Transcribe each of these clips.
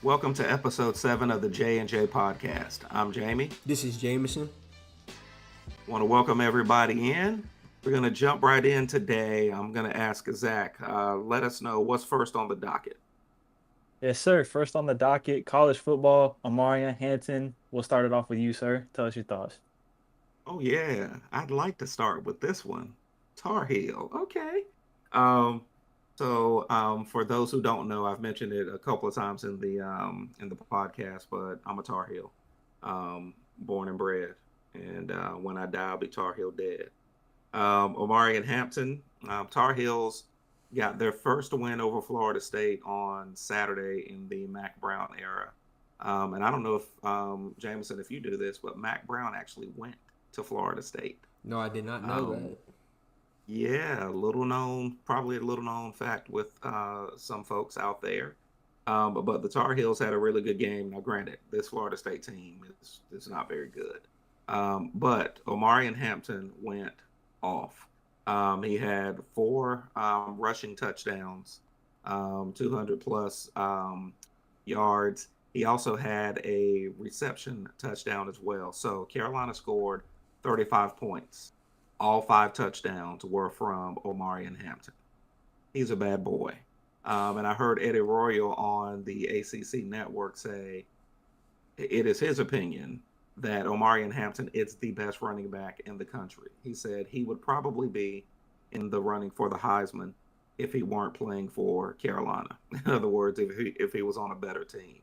Welcome to episode 7 of the J&J Podcast. I'm Jamie. This is Jameson. Want to welcome everybody in. We're going to jump right in today. I'm going to ask Zach, let us know what's first on the docket. Yes, sir. First on the docket, college football, Omarion Hampton. We'll start it off with you, sir. Tell us your thoughts. Oh, yeah. I'd like to start with this one. Tar Heel. Okay. For those who don't know, I've mentioned it a couple of times in the podcast, but I'm a Tar Heel, born and bred, and when I die, I'll be Tar Heel dead. Omarion Hampton, Tar Heels got their first win over Florida State on Saturday in the Mac Brown era, and I don't know if Jameson, if you do this, but Mac Brown actually went to Florida State. No, I did not know that. Yeah, probably a little known fact with some folks out there. But the Tar Heels had a really good game. Now, granted, this Florida State team is not very good. But Omarion Hampton went off. He had 4 rushing touchdowns, 200 plus yards. He also had a reception touchdown as well. So Carolina scored 35 points. All 5 touchdowns were from Omarion Hampton. He's a bad boy. And I heard Eddie Royal on the ACC network say it is his opinion that Omarion Hampton is the best running back in the country. He said he would probably be in the running for the Heisman if he weren't playing for Carolina. In other words, if he was on a better team.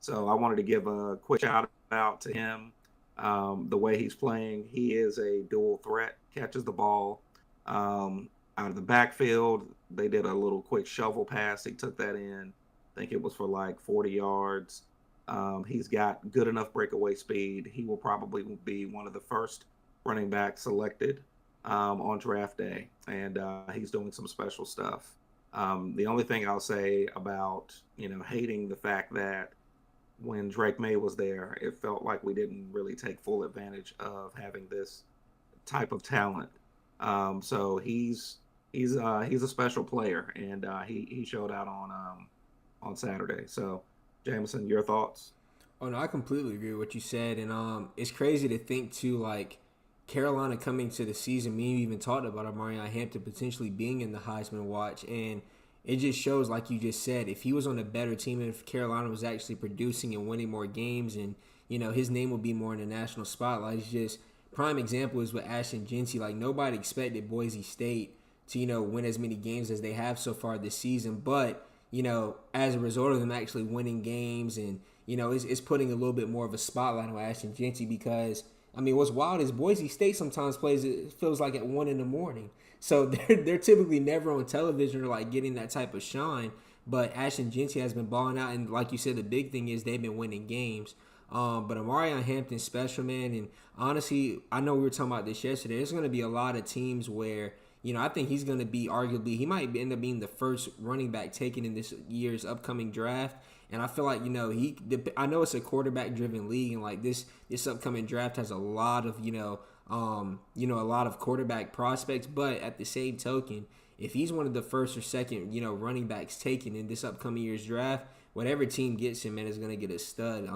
So I wanted to give a quick shout out to him. The way he's playing, he is a dual threat, catches the ball out of the backfield. They did a little quick shovel pass. He took that in. I think it was for like 40 yards. He's got good enough breakaway speed. He will probably be one of the first running backs selected on draft day, and he's doing some special stuff. The only thing I'll say about, hating the fact that when Drake May was there, it felt like we didn't really take full advantage of having this type of talent. So he's a special player, and he showed out on Saturday. So, Jameson, your thoughts? Oh no, I completely agree with what you said, and it's crazy to think too, like Carolina coming to the season. Me even talked about Omarion Hampton potentially being in the Heisman watch, and it just shows, like you just said, if he was on a better team, if Carolina was actually producing and winning more games, and his name would be more in the national spotlight. It's just prime example is with Ashton Jeanty. Like nobody expected Boise State to win as many games as they have so far this season, but as a result of them actually winning games, and it's putting a little bit more of a spotlight on Ashton Jeanty because what's wild is Boise State sometimes plays, it feels like at 1 a.m. So they're typically never on television or like getting that type of shine. But Ashton Jeanty has been balling out, and like you said, the big thing is they've been winning games. But Omarion Hampton's special, man, and honestly, I know we were talking about this yesterday. There's going to be a lot of teams where I think he's going to be arguably, he might end up being the first running back taken in this year's upcoming draft. And I feel like, I know it's a quarterback-driven league, and like this upcoming draft has a lot of, a lot of quarterback prospects. But at the same token, if he's one of the first or second, running backs taken in this upcoming year's draft, whatever team gets him, man, is going to get a stud.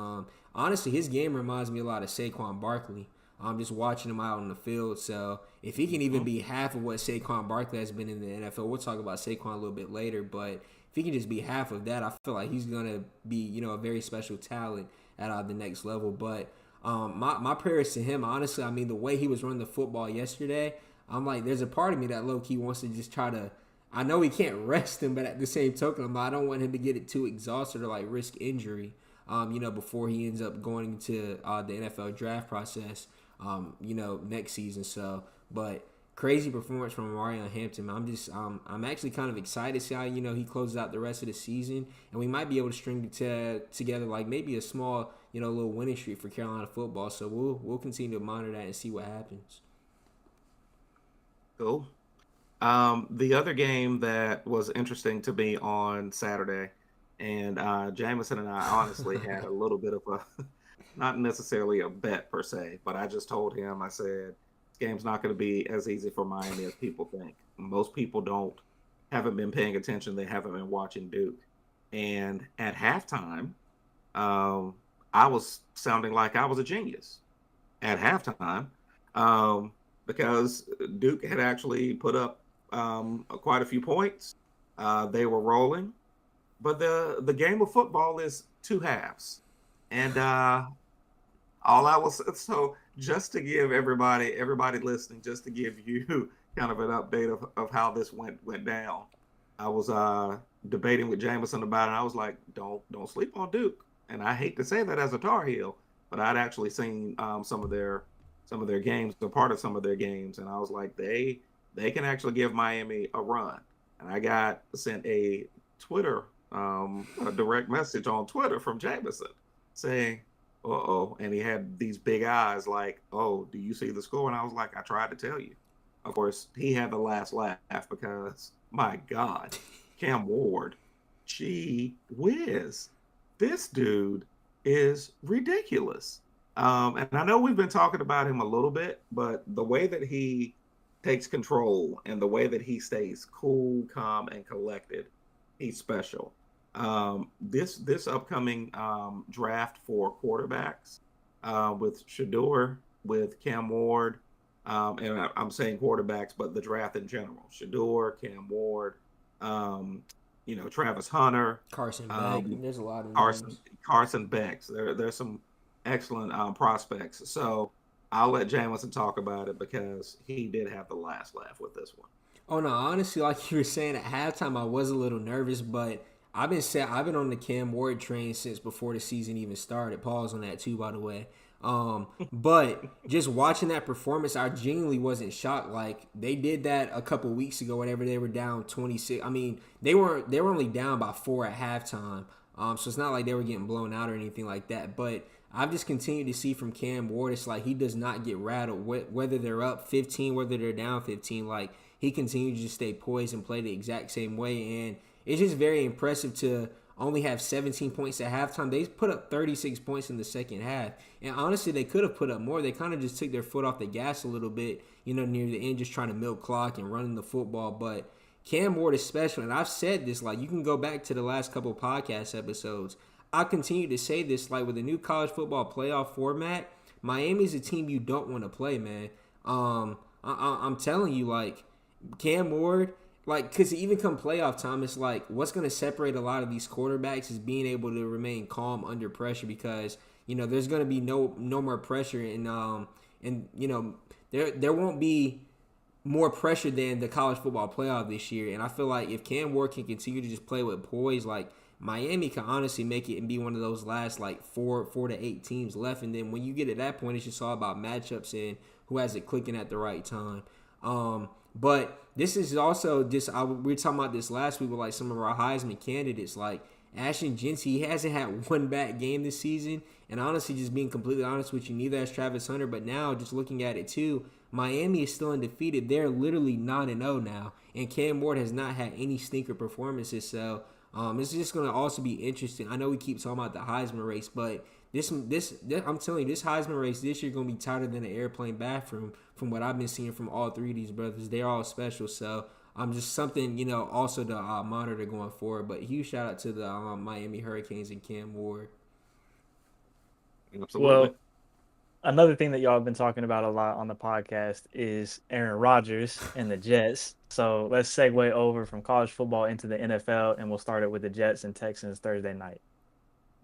Honestly, his game reminds me a lot of Saquon Barkley. I'm just watching him out on the field. So if he can even be half of what Saquon Barkley has been in the NFL, we'll talk about Saquon a little bit later, but if he can just be half of that, I feel like he's going to be, a very special talent at the next level. But my prayers to him, honestly, the way he was running the football yesterday, I'm like, there's a part of me that low-key wants to just try to, I know he can't rest him, but at the same token, I don't want him to get it too exhausted or like risk injury, before he ends up going to the NFL draft process, next season. So, but crazy performance from Omarion Hampton. I'm actually kind of excited to see how he closes out the rest of the season, and we might be able to string together like maybe a small little winning streak for Carolina football. So we'll continue to monitor that and see what happens. Cool. The other game that was interesting to me on Saturday, and Jameson and I honestly had a little bit of a, not necessarily a bet per se, but I just told him, I said, game's not going to be as easy for Miami as people think. Most people haven't been paying attention. They haven't been watching Duke. And at halftime, um, I was sounding like I was a genius at halftime, um, because Duke had actually put up quite a few points. They were rolling, but the game of football is two halves, and all I was so just to give everybody listening, just to give you kind of an update of how this went down. I was debating with Jameson about it. I was like, don't sleep on Duke, and I hate to say that as a Tar Heel, but I'd actually seen some of their games, or part of some of their games, and I was like, they can actually give Miami a run. And I got sent a Twitter a direct message on Twitter from Jameson saying, "Uh-oh," and he had these big eyes like, "Oh, do you see the score?" And I was like, "I tried to tell you." Of course, he had the last laugh because my God, Cam Ward, gee whiz, this dude is ridiculous. And I know we've been talking about him a little bit, but the way that he takes control and the way that he stays cool, calm, and collected, he's special. This upcoming draft for quarterbacks, with Shador, with Cam Ward, and I'm saying quarterbacks, but the draft in general: Shador, Cam Ward, um, Travis Hunter, Carson Beck. um, There's a lot of Carson names. Carson Becks. There's some excellent prospects. So I'll let Jamison talk about it because he did have the last laugh with this one. Oh no, honestly, like you were saying at halftime, I was a little nervous, but I've been on the Cam Ward train since before the season even started. Pause on that too, by the way. But just watching that performance, I genuinely wasn't shocked. Like they did that a couple weeks ago, whenever they were down 26. I mean, they were only down by 4 at halftime. So it's not like they were getting blown out or anything like that. But I've just continued to see from Cam Ward, it's like he does not get rattled. Whether they're up 15, whether they're down 15, like he continues to stay poised and play the exact same way. And it's just very impressive to only have 17 points at halftime. They put up 36 points in the second half. And honestly, they could have put up more. They kind of just took their foot off the gas a little bit, near the end, just trying to milk clock and running the football. But Cam Ward is special. And I've said this, like, you can go back to the last couple podcast episodes. I continue to say this, like, with the new college football playoff format, Miami's a team you don't want to play, man. I'm telling you, like, Cam Ward, like, because even come playoff time, it's like what's going to separate a lot of these quarterbacks is being able to remain calm under pressure because, there's going to be no more pressure and there won't be more pressure than the college football playoff this year. And I feel like if Cam Ward can continue to just play with poise, like Miami can honestly make it and be one of those last like four to 8 teams left. And then when you get at that point, it's just all about matchups and who has it clicking at the right time. But this is also just we were talking about this last week with like some of our Heisman candidates, like Ashton Jeanty. He hasn't had one bad game this season, and honestly, just being completely honest with you, neither has Travis Hunter. But now, just looking at it too, Miami is still undefeated. They're literally 9-0 now, and Cam Ward has not had any stinker performances. So it's just going to also be interesting. I know we keep talking about the Heisman race, but this I'm telling you, this Heisman race this year going to be tighter than an airplane bathroom from what I've been seeing from all three of these brothers. They're all special. So just something, also to monitor going forward. But huge shout out to the Miami Hurricanes and Cam Ward. Absolutely. Well, another thing that y'all have been talking about a lot on the podcast is Aaron Rodgers and the Jets. So let's segue over from college football into the NFL, and we'll start it with the Jets and Texans Thursday night.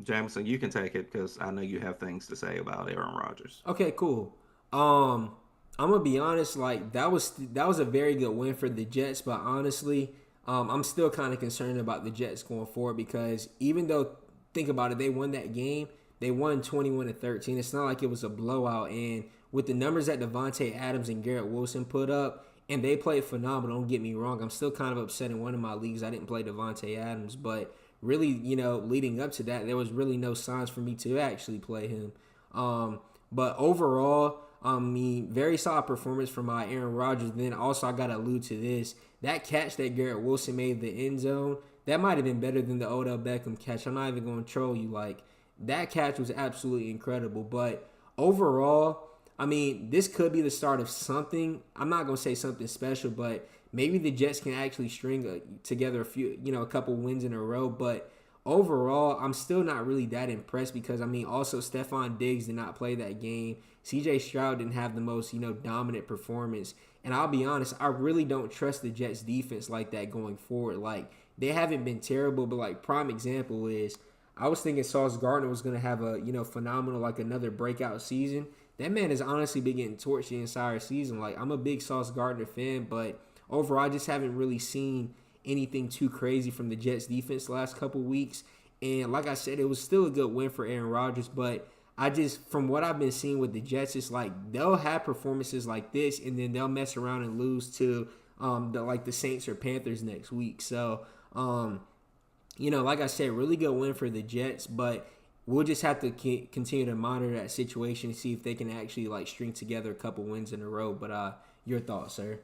Jameson, you can take it because I know you have things to say about Aaron Rodgers. Okay, cool. I'm gonna be honest. Like that was a very good win for the Jets, but honestly, I'm still kind of concerned about the Jets going forward because even though, think about it, they won that game. They won 21-13. It's not like it was a blowout. And with the numbers that Devontae Adams and Garrett Wilson put up, and they played phenomenal. Don't get me wrong. I'm still kind of upset in one of my leagues I didn't play Devontae Adams, but really, leading up to that, there was really no signs for me to actually play him. But overall, very solid performance from my Aaron Rodgers. Then also, I got to allude to this. That catch that Garrett Wilson made in the end zone, that might have been better than the Odell Beckham catch. I'm not even going to troll you. Like, that catch was absolutely incredible. But overall, this could be the start of something. I'm not going to say something special, but maybe the Jets can actually string together a couple wins in a row. But overall, I'm still not really that impressed because, I mean, also Stephon Diggs did not play that game. CJ Stroud didn't have the most, dominant performance. And I'll be honest, I really don't trust the Jets defense like that going forward. Like, they haven't been terrible, but like prime example is I was thinking Sauce Gardner was going to have a, phenomenal, like another breakout season. That man has honestly been getting torched the entire season. Like, I'm a big Sauce Gardner fan, but overall, I just haven't really seen anything too crazy from the Jets defense the last couple weeks. And like I said, it was still a good win for Aaron Rodgers, but I just, from what I've been seeing with the Jets, it's like they'll have performances like this, and then they'll mess around and lose to the Saints or Panthers next week. So, like I said, really good win for the Jets, but we'll just have to continue to monitor that situation and see if they can actually like string together a couple wins in a row. But your thoughts, sir?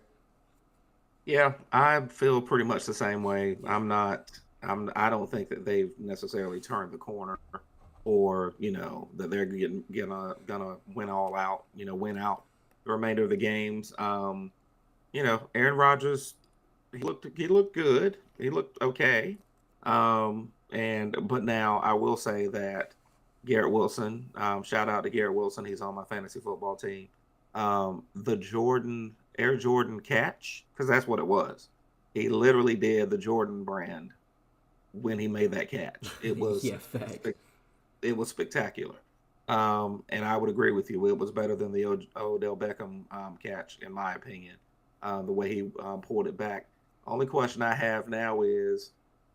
Yeah, I feel pretty much the same way. I don't think that they've necessarily turned the corner, or that they're gonna win all out. Win out the remainder of the games. Aaron Rodgers, he looked good. He looked okay. But now I will say that Garrett Wilson, shout out to Garrett Wilson. He's on my fantasy football team. The Air Jordan catch, because that's what it was. He literally did the Jordan brand when he made that catch. It was it was spectacular. And I would agree with you. It was better than the Odell Beckham catch, in my opinion. The way he pulled it back. Only question I have now is,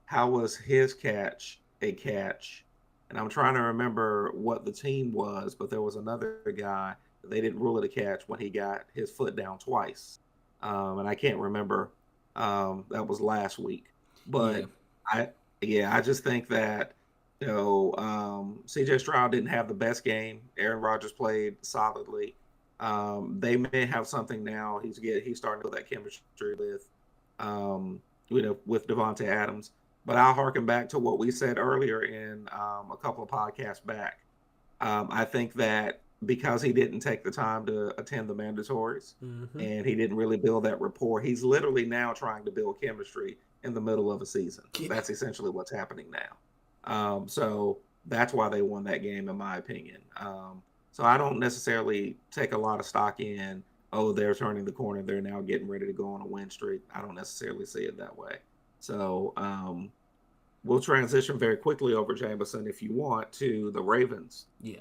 how was his catch a catch? And I'm trying to remember what the team was, but there was another guy. They didn't rule it a catch when he got his foot down twice. And I can't remember. That was last week. But I just think that, CJ Stroud didn't have the best game. Aaron Rodgers played solidly. They may have something now. He's starting to build that chemistry with Devontae Adams. But I'll harken back to what we said earlier in a couple of podcasts back. I think that because he didn't take the time to attend the mandatories, and he didn't really build that rapport, he's literally now trying to build chemistry in the middle of a season. Yeah. That's essentially what's happening now. So that's why they won that game, in my opinion. So I don't necessarily take a lot of stock in, they're turning the corner, they're now getting ready to go on a win streak. I don't necessarily see it that way. So we'll transition very quickly over, Jameson, if you want, to the Ravens. Yeah.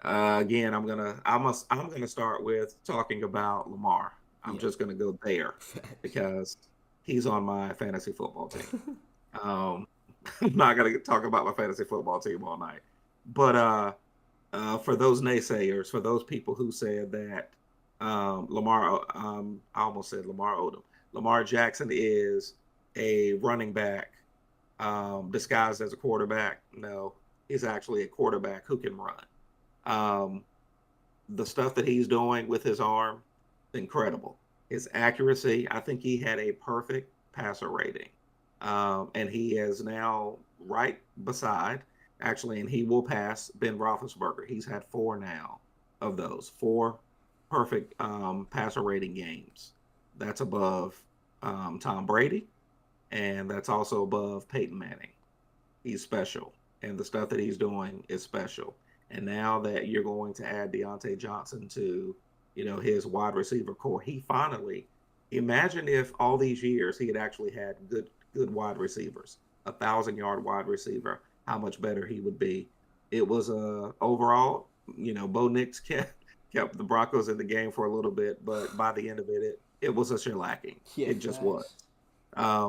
Again, I'm gonna start with talking about Lamar. I'm just gonna go there because he's on my fantasy football team. I'm not gonna talk about my fantasy football team all night, but for those naysayers, for those people who said that Lamar, I almost said Lamar Odom. Lamar Jackson is a running back disguised as a quarterback. No, he's actually a quarterback who can run. The stuff that he's doing with his arm, incredible. His accuracy, I think he had a perfect passer rating. And he is now right beside, actually, and he will pass Ben Roethlisberger. He's had 4 now of those. 4 perfect passer rating games. That's above Tom Brady, and that's also above Peyton Manning. He's special, and the stuff that he's doing is special. And now that you're going to add Deontay Johnson to, his wide receiver core, he finally, imagine if all these years he had actually had good wide receivers, 1,000-yard wide receiver, how much better he would be. It was overall, Bo Nix kept the Broncos in the game for a little bit, but by the end of it was a shellacking. Yeah, it just was.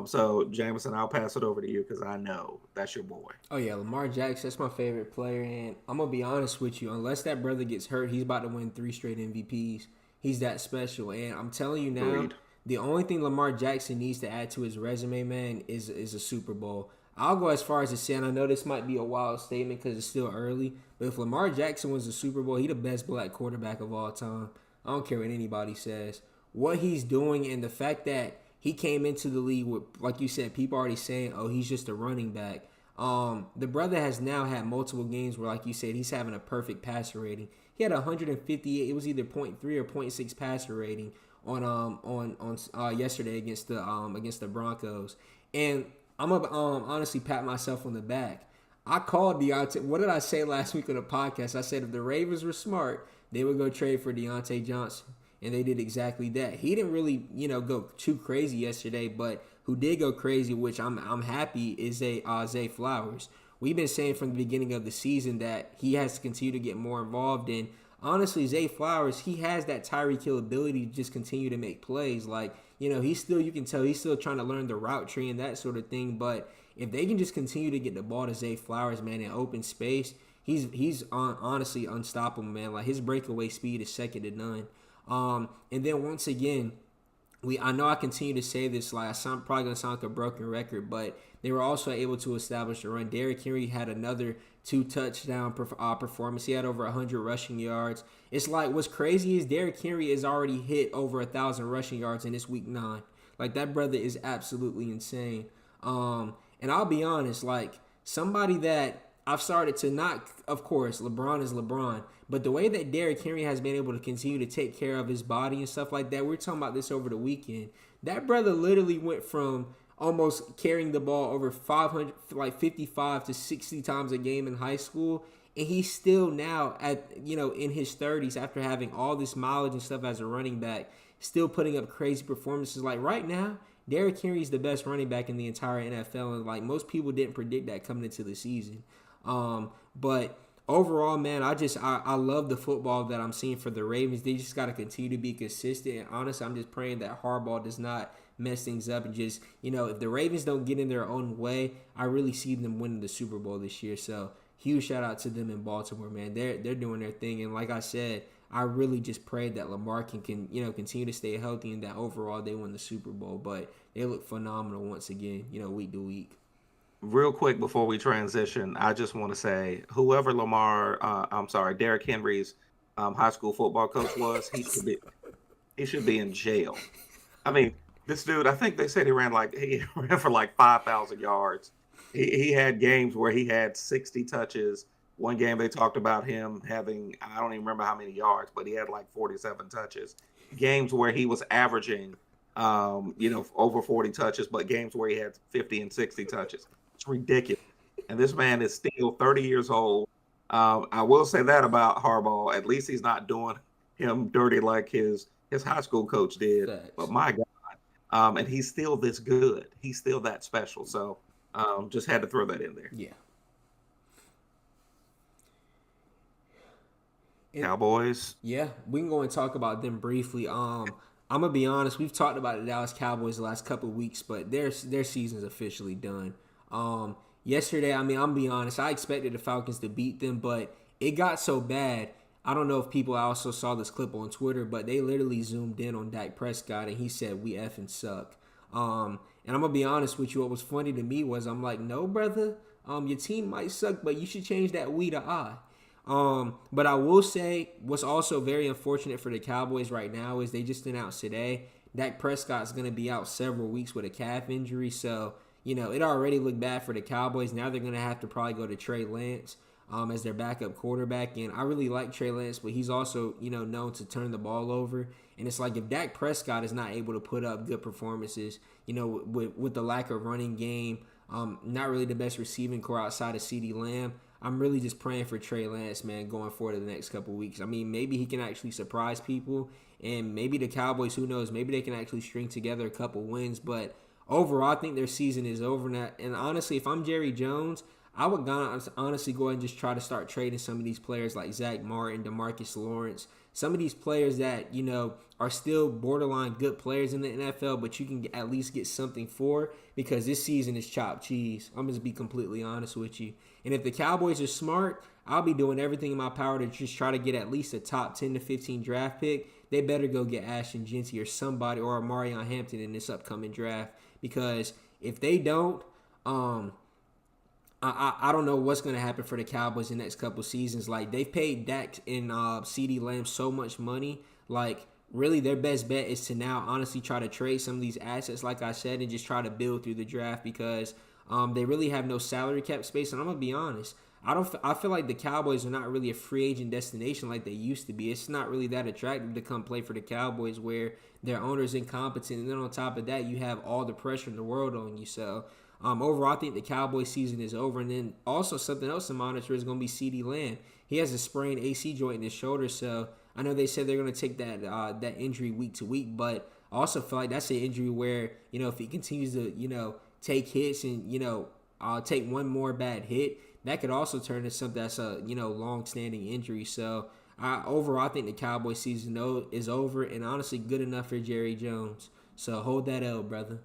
So, Jameson, I'll pass it over to you because I know that's your boy. Oh, yeah, Lamar Jackson, that's my favorite player. And I'm going to be honest with you. Unless that brother gets hurt, he's about to win 3 straight MVPs. He's that special. And I'm telling you now, the only thing Lamar Jackson needs to add to his resume, man, is a Super Bowl. I'll go as far as to say, and I know this might be a wild statement because it's still early, but if Lamar Jackson wins the Super Bowl, he's the best black quarterback of all time. I don't care what anybody says. What he's doing and the fact that he came into the league with, like you said, people already saying, he's just a running back. The brother has now had multiple games where, like you said, he's having a perfect passer rating. He had 158. It was either 0.3 or 0.6 passer rating on yesterday against the Broncos. And I'm gonna honestly pat myself on the back. I called Deontay. What did I say last week on the podcast? I said if the Ravens were smart, they would go trade for Deontay Johnson, and they did exactly that. He didn't really, go too crazy yesterday, but who did go crazy, which I'm happy, is Zay Flowers. We've been saying from the beginning of the season that he has to continue to get more involved. And honestly, Zay Flowers, he has that Tyreek Hill ability to just continue to make plays. Like, he's still, you can tell he's still trying to learn the route tree and that sort of thing. But if they can just continue to get the ball to Zay Flowers, man, in open space, he's honestly unstoppable, man. Like, his breakaway speed is second to none. And then once again, I know I continue to say this, like I'm probably gonna sound like a broken record, but they were also able to establish the run. Derrick Henry had another 2-touchdown performance. He had over 100 rushing yards. It's like, what's crazy is Derrick Henry has already hit over 1,000 rushing yards in this week 9. Like, that brother is absolutely insane. And I'll be honest, like, somebody that I've started to not, of course, LeBron is LeBron, but the way that Derrick Henry has been able to continue to take care of his body and stuff like that, we were talking about this over the weekend. That brother literally went from almost carrying the ball over 500, like 55 to 60 times a game in high school, and he's still now at, in his 30s after having all this mileage and stuff as a running back, still putting up crazy performances. Like, right now, Derrick Henry is the best running back in the entire NFL, and like, most people didn't predict that coming into the season. But overall, man, I love the football that I'm seeing for the Ravens. They just got to continue to be consistent. And honestly, I'm just praying that Harbaugh does not mess things up and just, if the Ravens don't get in their own way, I really see them winning the Super Bowl this year. So huge shout out to them in Baltimore, man. They're doing their thing. And like I said, I really just pray that Lamar can continue to stay healthy and that overall they win the Super Bowl. But they look phenomenal once again, week to week. Real quick before we transition, I just want to say, whoever Derrick Henry's high school football coach was, he should be in jail. I mean, this dude, I think they said he ran for like 5,000 yards. He had games where he had 60 touches. One game they talked about him having, I don't even remember how many yards, but he had like 47 touches. Games where he was averaging, over 40 touches, but games where he had 50 and 60 touches. It's ridiculous. And this man is still 30 years old. I will say that about Harbaugh. At least he's not doing him dirty like his high school coach did. Thanks. But my God. And he's still this good. He's still that special. So just had to throw that in there. Yeah. Cowboys. Yeah, we can go and talk about them briefly. I'm gonna be honest. We've talked about the Dallas Cowboys the last couple of weeks, but their season's officially done. Yesterday, I'm being honest, I expected the Falcons to beat them, but it got so bad. I don't know if people also saw this clip on Twitter, but they literally zoomed in on Dak Prescott and he said, "We effing suck." And I'm gonna be honest with you, what was funny to me was I'm like, no, brother, your team might suck, but you should change that "we" to "I." But I will say what's also very unfortunate for the Cowboys right now is they just announced today Dak Prescott's going to be out several weeks with a calf injury. So, it already looked bad for the Cowboys. Now they're going to have to probably go to Trey Lance as their backup quarterback. And I really like Trey Lance, but he's also, known to turn the ball over. And it's like if Dak Prescott is not able to put up good performances, with the lack of running game, not really the best receiving core outside of CeeDee Lamb, I'm really just praying for Trey Lance, man, going forward in the next couple of weeks. I mean, maybe he can actually surprise people, and maybe the Cowboys, who knows, maybe they can actually string together a couple wins. But overall, I think their season is over now. And honestly, if I'm Jerry Jones, I would honestly go ahead and just try to start trading some of these players like Zach Martin, DeMarcus Lawrence, some of these players that, are still borderline good players in the NFL, but you can at least get something for, because this season is chopped cheese. I'm just be completely honest with you. And if the Cowboys are smart, I'll be doing everything in my power to just try to get at least a top 10 to 15 draft pick. They better go get Ashton Jeanty or somebody, or Omarion Hampton in this upcoming draft, because if they don't, I don't know what's going to happen for the Cowboys in the next couple seasons. Like, they've paid Dak and CeeDee Lamb so much money. Like, really their best bet is to now honestly try to trade some of these assets, like I said, and just try to build through the draft, because they really have no salary cap space. And I'm going to be honest, I feel like the Cowboys are not really a free agent destination like they used to be. It's not really that attractive to come play for the Cowboys, where their owner's incompetent, and then on top of that, you have all the pressure in the world on you. So Overall, I think the Cowboys season is over. And then also something else to monitor is going to be CeeDee Lamb. He has a sprained AC joint in his shoulder, so I know they said they're going to take that injury week to week, but I also feel like that's an injury where, if he continues to, take hits and, take one more bad hit, that could also turn into something that's a, long-standing injury. So overall, I think the Cowboys season is over, and honestly good enough for Jerry Jones. So hold that L, brother.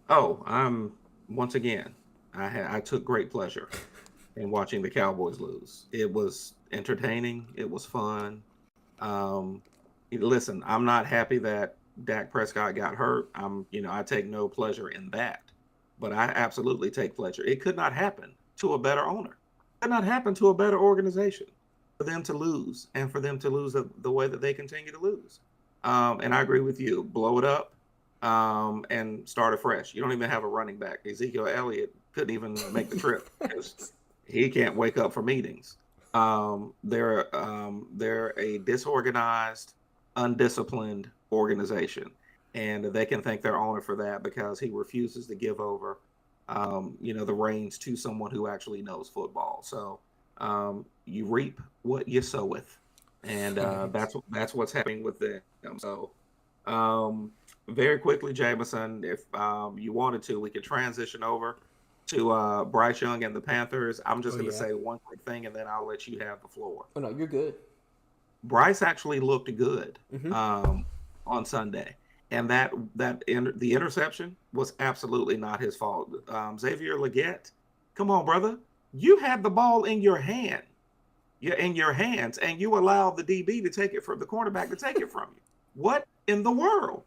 Oh, once again, I took great pleasure in watching the Cowboys lose. It was entertaining. It was fun. Listen, I'm not happy that Dak Prescott got hurt. I take no pleasure in that, but I absolutely take pleasure. It could not happen to a better owner. It could not happen to a better organization for them to lose and for them to lose the way that they continue to lose. And I agree with you. Blow it up and start afresh. You don't even have a running back. Ezekiel Elliott couldn't even make the trip because he can't wake up for meetings. They're a disorganized, undisciplined organization, and they can thank their owner for that because he refuses to give over, the reins to someone who actually knows football. So you reap what you sow with, and that's what's happening with them. So very quickly, Jameson, if you wanted to, we could transition over to Bryce Young and the Panthers. I'm just going to say one quick thing, and then I'll let you have the floor. Oh, no, you're good. Bryce actually looked good on Sunday, and the interception was absolutely not his fault. Xavier Legette, come on, brother, you had the ball in your hand, and you allowed the DB to take it from the cornerback to take it from you. What in the world?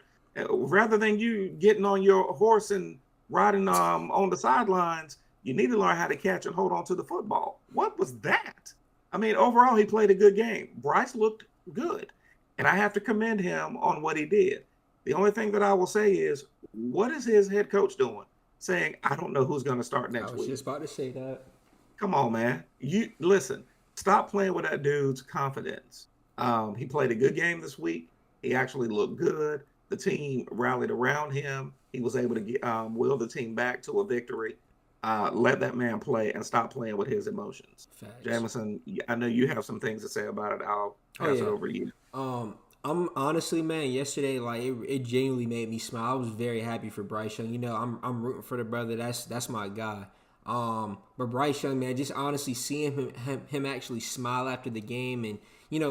Rather than you getting on your horse and riding on the sidelines, you need to learn how to catch and hold on to the football. What was that? I mean, overall, he played a good game. Bryce looked good, and I have to commend him on what he did. The only thing that I will say is, what is his head coach doing? Saying, I don't know who's going to start next week. I was just about to say that. Come on, man. Listen, stop playing with that dude's confidence. He played a good game this week. He actually looked good. The team rallied around him. He was able to will the team back to a victory. Let that man play and stop playing with his emotions. Facts. Jameson, I know you have some things to say about it. I'll pass it over to you. I'm honestly, man, yesterday, like it genuinely made me smile. I was very happy for Bryce Young. I'm rooting for the brother. That's my guy. But Bryce Young, man, just honestly seeing him actually smile after the game, and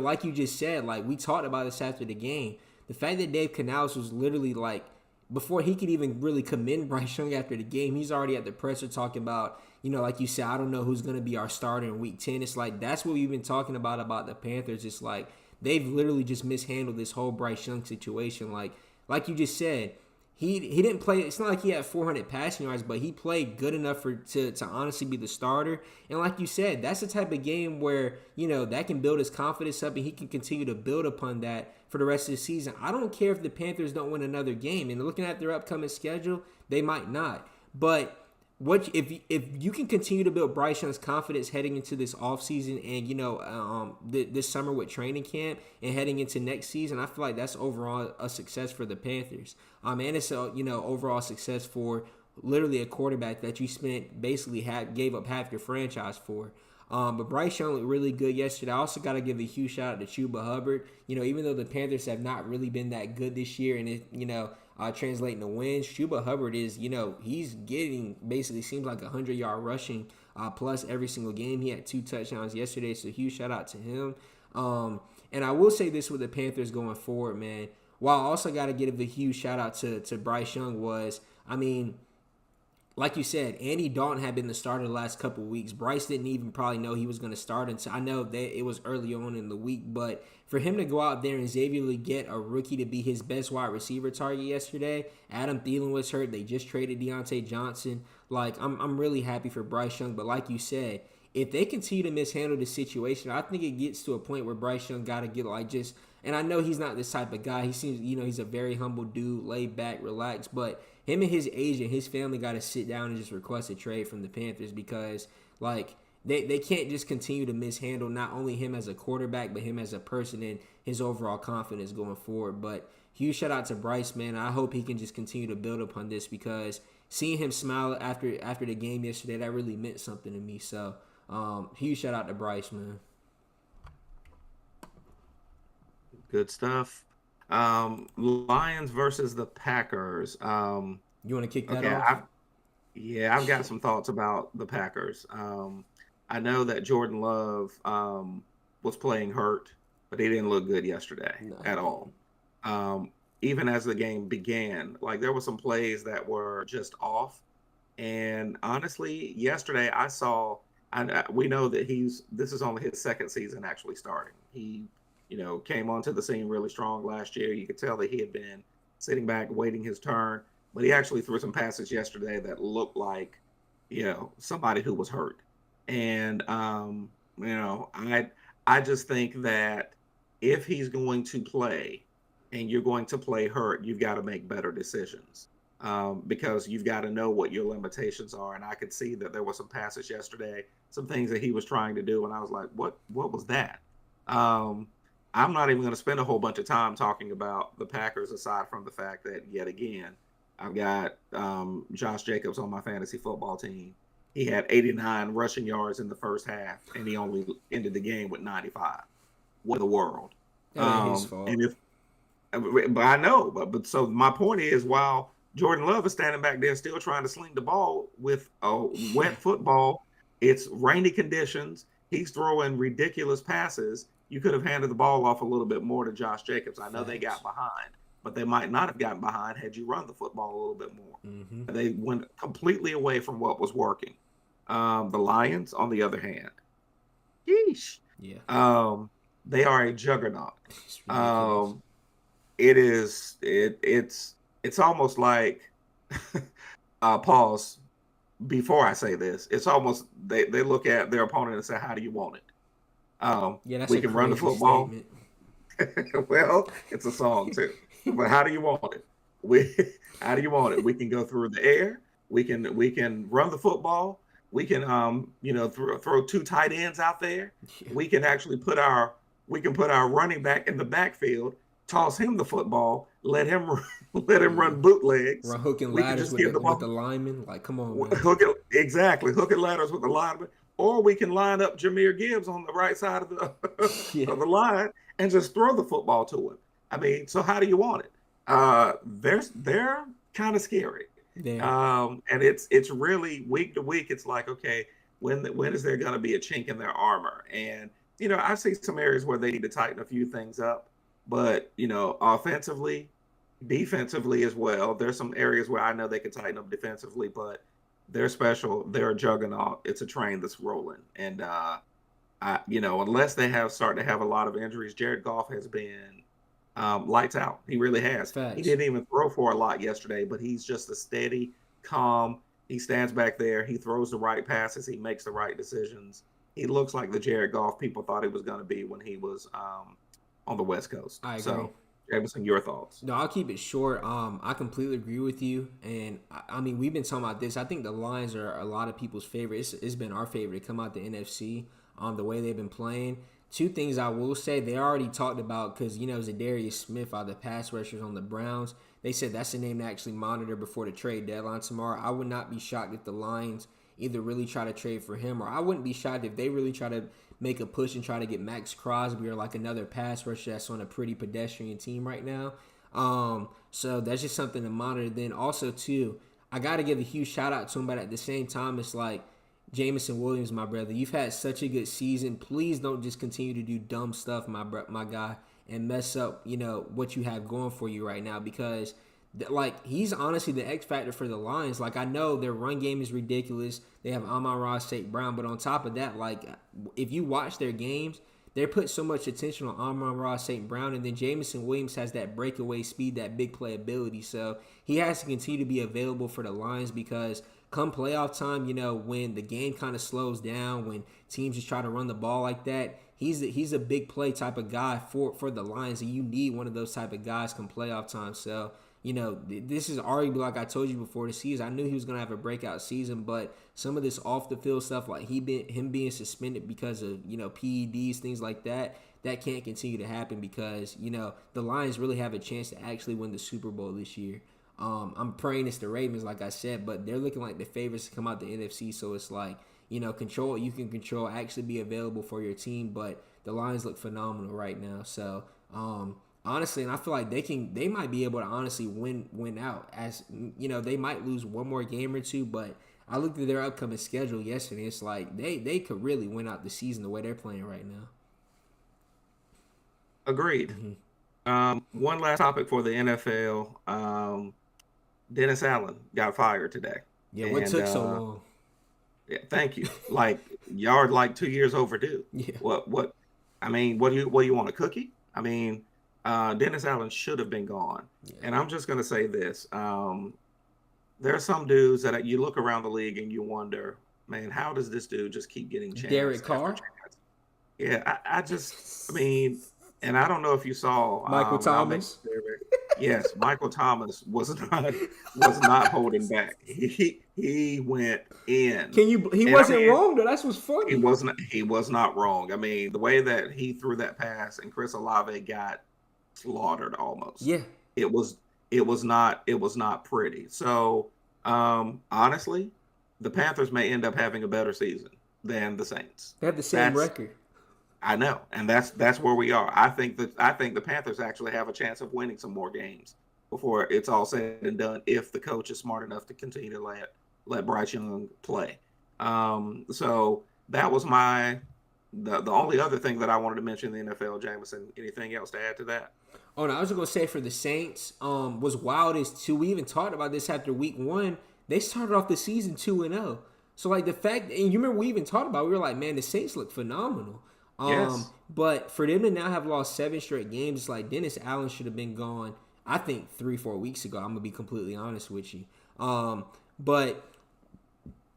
like you just said, like we talked about this after the game. The fact that Dave Canales was literally like, before he could even really commend Bryce Young after the game, he's already at the presser talking about, like you said, I don't know who's going to be our starter in week 10. It's like, that's what we've been talking about the Panthers. It's like, they've literally just mishandled this whole Bryce Young situation. Like you just said, he didn't play. It's not like he had 400 passing yards, but he played good enough to honestly be the starter. And like you said, that's the type of game where, that can build his confidence up, and he can continue to build upon that for the rest of the season. I don't care if the Panthers don't win another game. And looking at their upcoming schedule, they might not. But if you can continue to build Bryce Young's confidence heading into this offseason and, this summer with training camp and heading into next season, I feel like that's overall a success for the Panthers. And it's overall success for literally a quarterback that you gave up half your franchise for. But Bryce Young looked really good yesterday. I also got to give a huge shout out to Chuba Hubbard. Even though the Panthers have not really been that good this year, and it translating to wins, Chuba Hubbard is, he's getting basically seems like 100-yard rushing plus every single game. He had 2 touchdowns yesterday, so huge shout out to him. And I will say this with the Panthers going forward, man. While I also got to give a huge shout out to Bryce Young like you said, Andy Dalton had been the starter the last couple of weeks. Bryce didn't even probably know he was going to start until, I know that it was early on in the week, but for him to go out there and Xavier Legette, a rookie, to be his best wide receiver target yesterday, Adam Thielen was hurt. They just traded Deontay Johnson. Like, I'm really happy for Bryce Young, but like you said, if they continue to mishandle the situation, I think it gets to a point where Bryce Young got to get and I know he's not this type of guy. He seems, he's a very humble dude, laid back, relaxed, but him and his agent, his family got to sit down and just request a trade from the Panthers because, they can't just continue to mishandle not only him as a quarterback, but him as a person and his overall confidence going forward. But huge shout out to Bryce, man. I hope he can just continue to build upon this because seeing him smile after the game yesterday, that really meant something to me. So huge shout out to Bryce, man. Good stuff. Lions versus the Packers. You want to kick that Okay, off? I've got some thoughts about the Packers. I know that Jordan Love was playing hurt, but he didn't look good yesterday at all. Even as the game began, like there were some plays that were just off. And honestly, yesterday we know that this is only his second season actually starting. He, came onto the scene really strong last year. You could tell that he had been sitting back waiting his turn, but he actually threw some passes yesterday that looked like, somebody who was hurt. And I just think that if he's going to play and you're going to play hurt, you've got to make better decisions. Because you've got to know what your limitations are. And I could see that there were some passes yesterday, some things that he was trying to do, and I was like, what was that? I'm not even going to spend a whole bunch of time talking about the Packers, aside from the fact that, yet again, I've got Josh Jacobs on my fantasy football team. He had 89 rushing yards in the first half, and he only ended the game with 95. What in the world? That ain't his fault. But I know, but so my point is, while Jordan Love is standing back there still trying to sling the ball with a wet football, it's rainy conditions. He's throwing ridiculous passes. You could have handed the ball off a little bit more to Josh Jacobs. I know they got behind, but they might not have gotten behind had you run the football a little bit more. Mm-hmm. They went completely away from what was working. The Lions, on the other hand, yeesh. Yeah. They are a juggernaut. It's almost like pause before I say this. It's almost they look at their opponent and say, "How do you want it?" That's we can run the football. Well, it's a song too. But how do you want it? How do you want it? We can go through the air. We can run the football. We can throw two tight ends out there. Yeah. We can actually put our running back in the backfield, toss him the football, let him run bootlegs. Run hooking ladders with the linemen. Like, come on, man. Hooking ladders with the linemen. Or we can line up Jahmyr Gibbs on the right side of the of the line and just throw the football to him. I mean, so how do you want it? They're kind of scary. And it's really week to week. It's like, okay, when is there going to be a chink in their armor? And I see some areas where they need to tighten a few things up, but offensively, defensively as well. There's some areas where I know they could tighten up defensively, but they're special. They're a juggernaut. It's a train that's rolling. And unless they start to have a lot of injuries, Jared Goff has been lights out. He really has. Facts. He didn't even throw for a lot yesterday, but he's just a steady, calm. He stands back there. He throws the right passes. He makes the right decisions. He looks like the Jared Goff people thought he was going to be when he was on the West Coast. I agree. So, Jameson, your thoughts? No, I'll keep it short. I completely agree with you. And, I mean, we've been talking about this. I think the Lions are a lot of people's favorite. It's been our favorite to come out the NFC on the way they've been playing. Two things I will say, they already talked about because, Zadarius Smith are the pass rushers on the Browns. They said that's the name to actually monitor before the trade deadline tomorrow. I would not be shocked if the Lions either really try to trade for him, or I wouldn't be shocked if they really try to make a push and try to get Max Crosby or like another pass rusher that's on a pretty pedestrian team right now. So that's just something to monitor. Then also, too, I got to give a huge shout out to him, but at the same time, it's like, Jameson Williams, my brother, you've had such a good season. Please don't just continue to do dumb stuff, my guy, and mess up, what you have going for you right now, because he's honestly the X factor for the Lions. Like, I know their run game is ridiculous. They have Amon-Ra St. Brown, but on top of that, like, if you watch their games, they put so much attention on Amon-Ra St. Brown, and then Jameson Williams has that breakaway speed, that big play ability. So he has to continue to be available for the Lions, because come playoff time, when the game kind of slows down, when teams just try to run the ball like that, he's a big play type of guy for the Lions, and you need one of those type of guys come playoff time. So, this is arguably, like I told you before the season, I knew he was going to have a breakout season, but some of this off-the-field stuff, like him being suspended because of, PEDs, things like that can't continue to happen, because, the Lions really have a chance to actually win the Super Bowl this year. I'm praying it's the Ravens, like I said, but they're looking like the favorites to come out the NFC. So it's like, control what you can control, actually be available for your team. But the Lions look phenomenal right now. So honestly, and I feel like they might be able to honestly win out. As they might lose one more game or two, but I looked at their upcoming schedule yesterday. It's like they could really win out the season the way they're playing right now. Agreed. One last topic for the NFL. Dennis Allen got fired today. Yeah, what took so long? Yeah, thank you. Like y'all are like 2 years overdue. Yeah. What? I mean, what do you want, a cookie? I mean, Dennis Allen should have been gone. Yeah. And I'm just gonna say this. There are some dudes that you look around the league and you wonder, man, how does this dude just keep getting chance? Derek Carr? Yeah, I mean, and I don't know if you saw Michael Thomas. Yes, Michael Thomas was not holding back. He went in. He wasn't wrong though. That's what's funny. He was not wrong. I mean, the way that he threw that pass and Chris Olave got slaughtered almost. Yeah. It was not pretty. So honestly, the Panthers may end up having a better season than the Saints. They have the same record. I know, and that's where we are. I think the Panthers actually have a chance of winning some more games before it's all said and done, if the coach is smart enough to continue to let Bryce Young play. So that was the only other thing that I wanted to mention in the NFL. Jameson, anything else to add to that? Oh no, I was gonna say for the Saints, was wild is too. We even talked about this after week 1. They started off the season 2-0. So like the fact, and you remember we even talked about, we were like, man, the Saints look phenomenal. Yes. But for them to now have lost 7 straight games, it's like Dennis Allen should have been gone, I think 3-4 weeks ago. I'm gonna be completely honest with you. But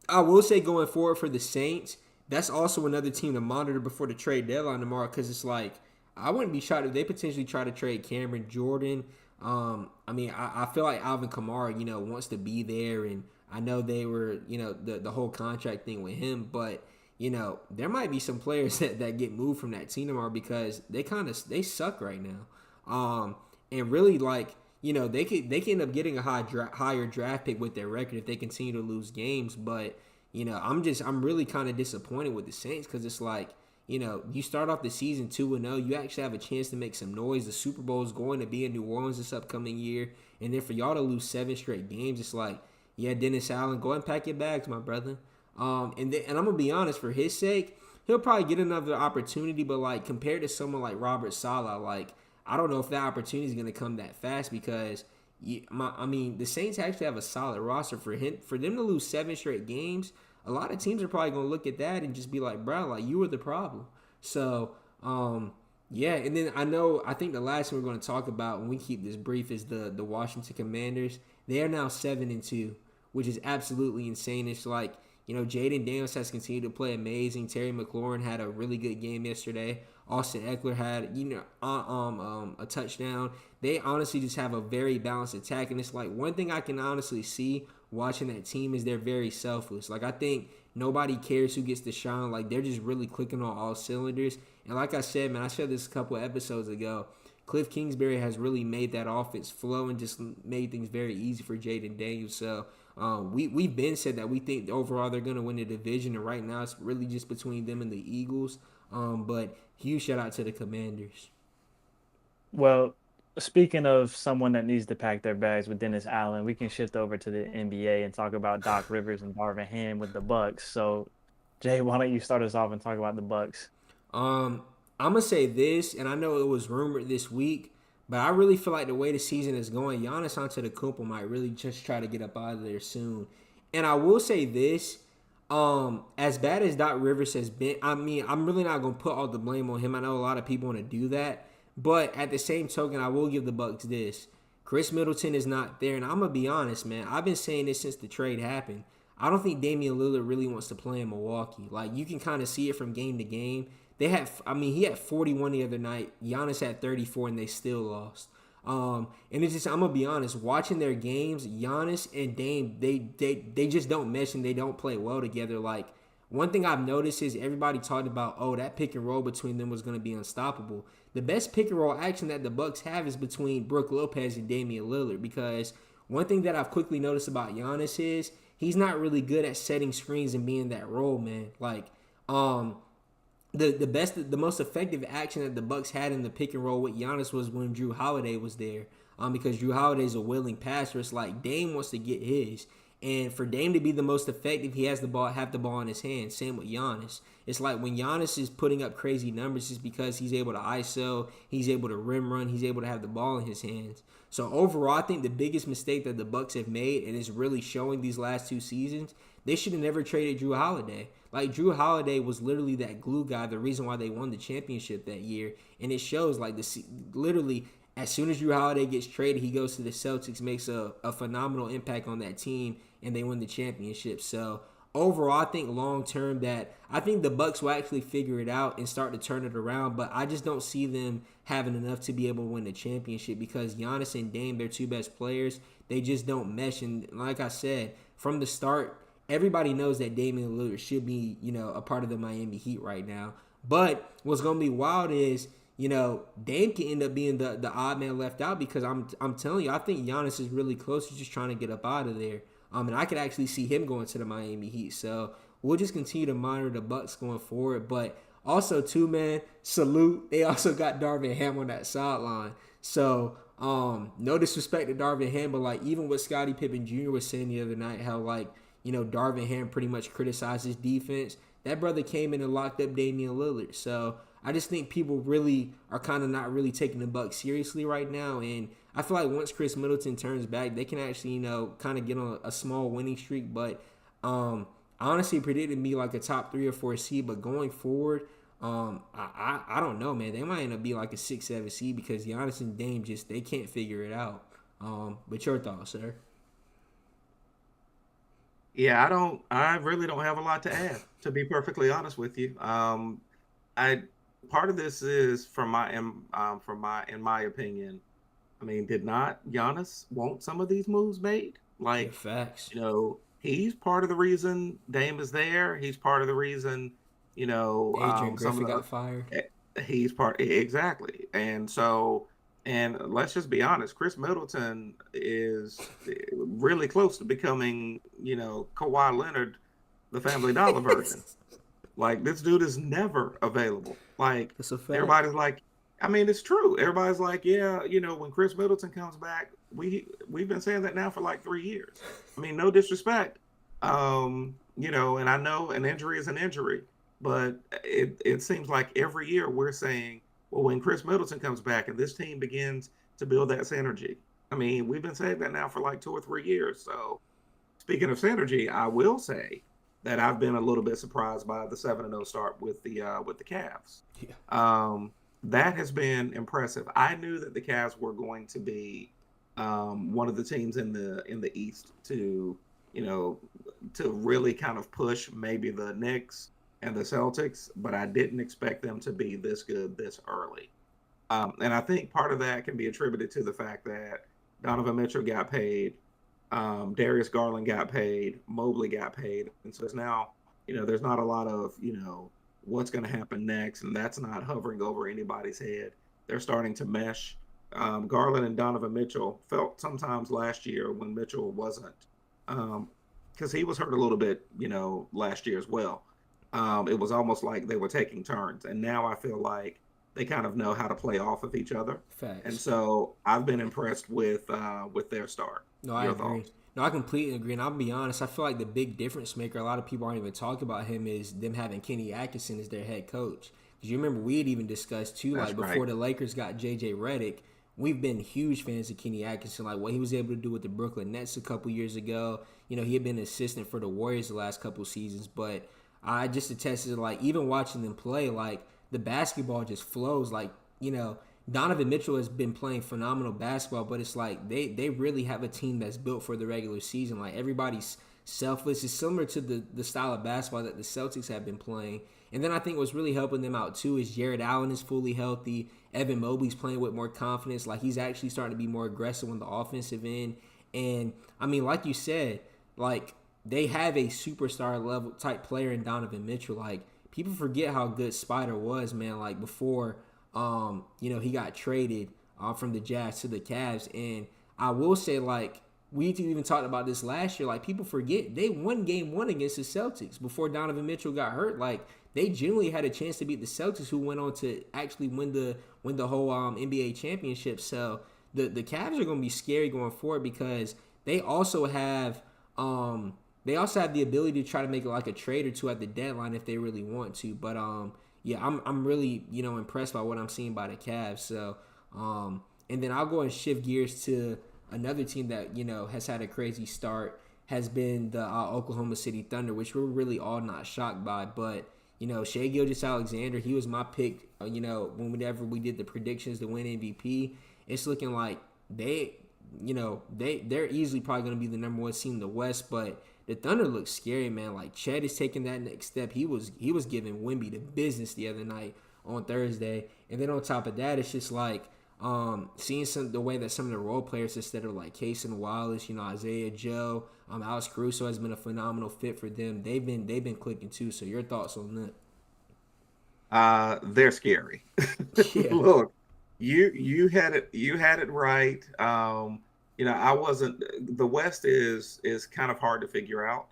I will say going forward for the Saints, that's also another team to monitor before the trade deadline tomorrow, because it's like, I wouldn't be shocked if they potentially try to trade Cameron Jordan. I mean, I feel like Alvin Kamara, wants to be there, and I know they were, the whole contract thing with him, but there might be some players that get moved from that team tomorrow because they suck right now. And really, like, they could end up getting a higher draft pick with their record if they continue to lose games. But I'm really kind of disappointed with the Saints, because it's like, you start off the season 2-0, you actually have a chance to make some noise. The Super Bowl is going to be in New Orleans this upcoming year, and then for y'all to lose 7 straight games, it's like, yeah, Dennis Allen, go and pack your bags, my brother. And I'm gonna be honest, for his sake, he'll probably get another opportunity, but like compared to someone like Robert Saleh, like I don't know if that opportunity is gonna come that fast, because the Saints actually have a solid roster. For them to lose 7 straight games, a lot of teams are probably gonna look at that and just be like, bro, like you were the problem. So yeah, and then I think the last thing we're gonna talk about when we keep this brief is the Washington Commanders. They are now 7-2, which is absolutely insane. It's like, Jaden Daniels has continued to play amazing. Terry McLaurin had a really good game yesterday. Austin Eckler had, a touchdown. They honestly just have a very balanced attack. And it's like, one thing I can honestly see watching that team is they're very selfless. Like, I think nobody cares who gets to shine. Like, they're just really clicking on all cylinders. And like I said, man, I said this a couple of episodes ago, Cliff Kingsbury has really made that offense flow and just made things very easy for Jaden Daniels. So we've been said that we think overall they're going to win the division, and right now it's really just between them and the Eagles. But huge shout out to the Commanders. Well, speaking of someone that needs to pack their bags with Dennis Allen, we can shift over to the NBA and talk about Doc Rivers and Darvin Ham with the Bucks. So, Jay, why don't you start us off and talk about the Bucks? I'm going to say this, and I know it was rumored this week, but I really feel like the way the season is going, Giannis Antetokounmpo might really just try to get up out of there soon. And I will say this, as bad as Doc Rivers has been, I'm really not going to put all the blame on him. I know a lot of people want to do that. But at the same token, I will give the Bucks this. Chris Middleton is not there, and I'm going to be honest, man. I've been saying this since the trade happened. I don't think Damian Lillard really wants to play in Milwaukee. Like, you can kind of see it from game to game. He had 41 the other night. Giannis had 34, and they still lost. And it's just, I'm gonna be honest, watching their games, Giannis and Dame, they just don't mesh and they don't play well together. Like, one thing I've noticed is everybody talked about, that pick and roll between them was gonna be unstoppable. The best pick and roll action that the Bucks have is between Brook Lopez and Damian Lillard, because One thing that I've quickly noticed about Giannis is he's not really good at setting screens and being that role man. Like, the most effective action that the Bucks had in the pick and roll with Giannis was when Drew Holiday was there. Because Drew Holiday's a willing passer. It's like Dame wants to get his. And for Dame to be the most effective, he has have the ball in his hands. Same with Giannis. It's like when Giannis is putting up crazy numbers, it's because he's able to ISO, he's able to rim run, he's able to have the ball in his hands. So overall, I think the biggest mistake that the Bucks have made, and is really showing these last 2 seasons, they should have never traded Drew Holiday. Like, Drew Holiday was literally that glue guy, the reason why they won the championship that year. And it shows, like, literally, as soon as Drew Holiday gets traded, he goes to the Celtics, makes a phenomenal impact on that team, and they win the championship. So overall, I think long term that I think the Bucks will actually figure it out and start to turn it around, but I just don't see them having enough to be able to win the championship because Giannis and Dame, their 2 best players, they just don't mesh. And like I said, from the start, everybody knows that Damian Lillard should be, a part of the Miami Heat right now. But what's going to be wild is, Dame can end up being the odd man left out because I'm telling you, I think Giannis is really close to just trying to get up out of there. And I could actually see him going to the Miami Heat. So we'll just continue to monitor the Bucks going forward. But also, too, man, salute. They also got Darvin Ham on that sideline. So no disrespect to Darvin Ham, but like even what Scottie Pippen Jr. was saying the other night, how Darvin Ham pretty much criticized his defense. That brother came in and locked up Damian Lillard. So I just think people really are kind of not really taking the Bucks seriously right now. And I feel like once Chris Middleton turns back, they can actually, kind of get on a small winning streak. But I honestly predicted me like a top 3 or 4 seed. But going forward, I don't know, man. They might end up being like a 6-7 seed because Giannis and Dame they can't figure it out. But your thoughts, sir? Yeah, I really don't have a lot to add, to be perfectly honest with you. Part of this is in my opinion. I mean, did not Giannis want some of these moves made? Like, facts. He's part of the reason Dame is there. He's part of the reason, Adrian Griffin got fired. He's exactly. And so, and let's just be honest, Chris Middleton is really close to becoming, Kawhi Leonard, the Family Dollar version. Like, this dude is never available. Like, everybody's like, I mean, it's true. Everybody's like, yeah, when Chris Middleton comes back, we've been saying that now for like 3 years. I mean, no disrespect. And I know an injury is an injury, but it seems like every year we're saying, well, when Chris Middleton comes back and this team begins to build that synergy. I mean, we've been saying that now for like 2 or 3 years. So speaking of synergy, I will say that I've been a little bit surprised by the 7-0 start with the Cavs. Yeah. That has been impressive. I knew that the Cavs were going to be one of the teams in the East to really kind of push maybe the Knicks and the Celtics, but I didn't expect them to be this good this early. And I think part of that can be attributed to the fact that Donovan Mitchell got paid, Darius Garland got paid, Mobley got paid, and so there's now, there's not a lot of, what's going to happen next, and that's not hovering over anybody's head. They're starting to mesh. Garland and Donovan Mitchell felt sometimes last year when Mitchell wasn't, because he was hurt a little bit, last year as well. It was almost like they were taking turns, and now I feel like they kind of know how to play off of each other. Facts. And so I've been impressed with their start. No, I agree. No, I completely agree. And I'll be honest, I feel like the big difference maker, a lot of people aren't even talking about him, is them having Kenny Atkinson as their head coach. Because you remember we had even discussed too, That's like before right. the Lakers got J.J. Redick, we've been huge fans of Kenny Atkinson, like what he was able to do with the Brooklyn Nets a couple years ago. He had been an assistant for the Warriors the last couple seasons, but I just attested to, like, even watching them play, like, the basketball just flows. Like, Donovan Mitchell has been playing phenomenal basketball, but it's like they really have a team that's built for the regular season. Like, everybody's selfless. It's similar to the style of basketball that the Celtics have been playing. And then I think what's really helping them out, too, is Jared Allen is fully healthy. Evan Mobley's playing with more confidence. Like, he's actually starting to be more aggressive on the offensive end. And, I mean, like you said, like, they have a superstar level type player in Donovan Mitchell. Like, people forget how good Spider was, man. Like, before, he got traded from the Jazz to the Cavs. And I will say, like, we even talked about this last year. Like, people forget they won game 1 against the Celtics before Donovan Mitchell got hurt. Like, they genuinely had a chance to beat the Celtics, who went on to actually win the whole NBA championship. So the Cavs are going to be scary going forward because they also have the ability to try to make it like a trade or two at the deadline if they really want to. But yeah, I'm really impressed by what I'm seeing by the Cavs. So and then I'll go and shift gears to another team that has had a crazy start, has been the Oklahoma City Thunder, which we're really all not shocked by. But Shai Gilgeous-Alexander, he was my pick. Whenever we did the predictions to win MVP, it's looking like they're easily probably going to be the number 1 seed in the West. But the Thunder looks scary, man. Like, Chet is taking that next step. He was giving Wemby the business the other night on Thursday, and then on top of that, it's just like seeing the way that some of the role players, instead of like Cason Wallace, Isaiah Joe, Alex Caruso has been a phenomenal fit for them. They've been clicking too. So your thoughts on that? They're scary. Yeah. Look, you had it right. I wasn't. The West is kind of hard to figure out.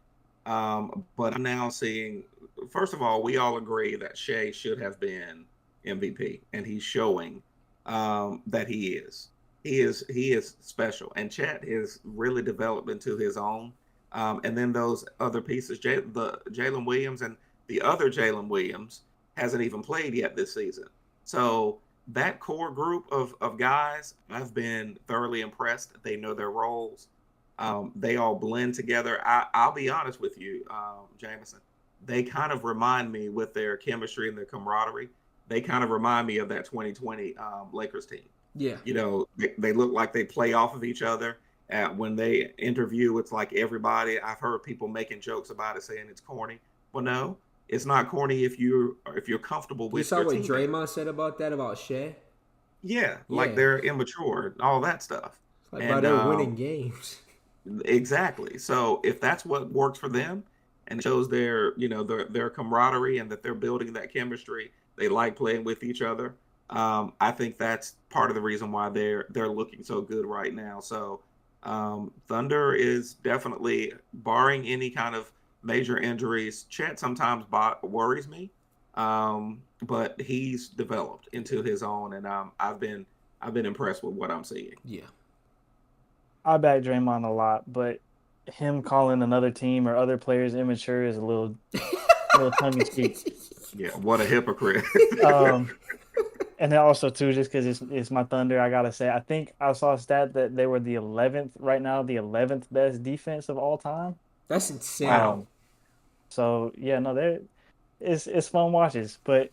But I'm now seeing. First of all, we all agree that Shea should have been MVP, and he's showing that he is. He is special, and Chet is really developed into his own. And then those other pieces, the Jalen Williams and the other Jalen Williams hasn't even played yet this season. So that core group of guys, I've been thoroughly impressed. They know their roles. They all blend together. I'll be honest with you, Jameson. They kind of remind me, with their chemistry and their camaraderie, they kind of remind me of that 2020 Lakers team. Yeah. They look like they play off of each other. When they interview, it's like everybody. I've heard people making jokes about it, saying it's corny. Well, no, it's not corny if you're comfortable with. You saw what teammate. Draymond said about Shea? Yeah, like they're immature, all that stuff. Like, bro, they're winning games. Exactly. So if that's what works for them, and shows their camaraderie and that they're building that chemistry, they like playing with each other. I think that's part of the reason why they're looking so good right now. So Thunder is definitely, barring any kind of major injuries. Chet sometimes worries me, but he's developed into his own, and I've been impressed with what I'm seeing. Yeah, I back Draymond a lot, but him calling another team or other players immature is a little tongue in cheek. Yeah, what a hypocrite. And then also too, just because it's my Thunder, I gotta say, I think I saw a stat that they were the 11th best defense of all time. That's insane. So yeah, no, it's fun watches. But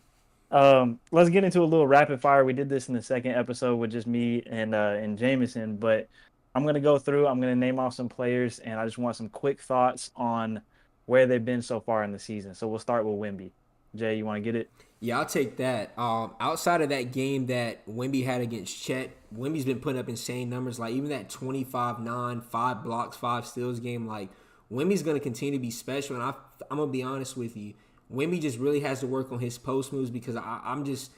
let's get into a little rapid fire. We did this in the second episode with just me and Jameson, but I'm gonna go through. I'm gonna name off some players, and I just want some quick thoughts on where they've been so far in the season. So we'll start with Wemby. Jay, you want to get it? Yeah, I'll take that. Outside of that game that Wemby had against Chet, Wemby's been putting up insane numbers. Like, even that 25-9, 5 blocks, 5 steals game, like, Wemby's going to continue to be special. And I'm going to be honest with you. Wemby just really has to work on his post moves, because I'm just,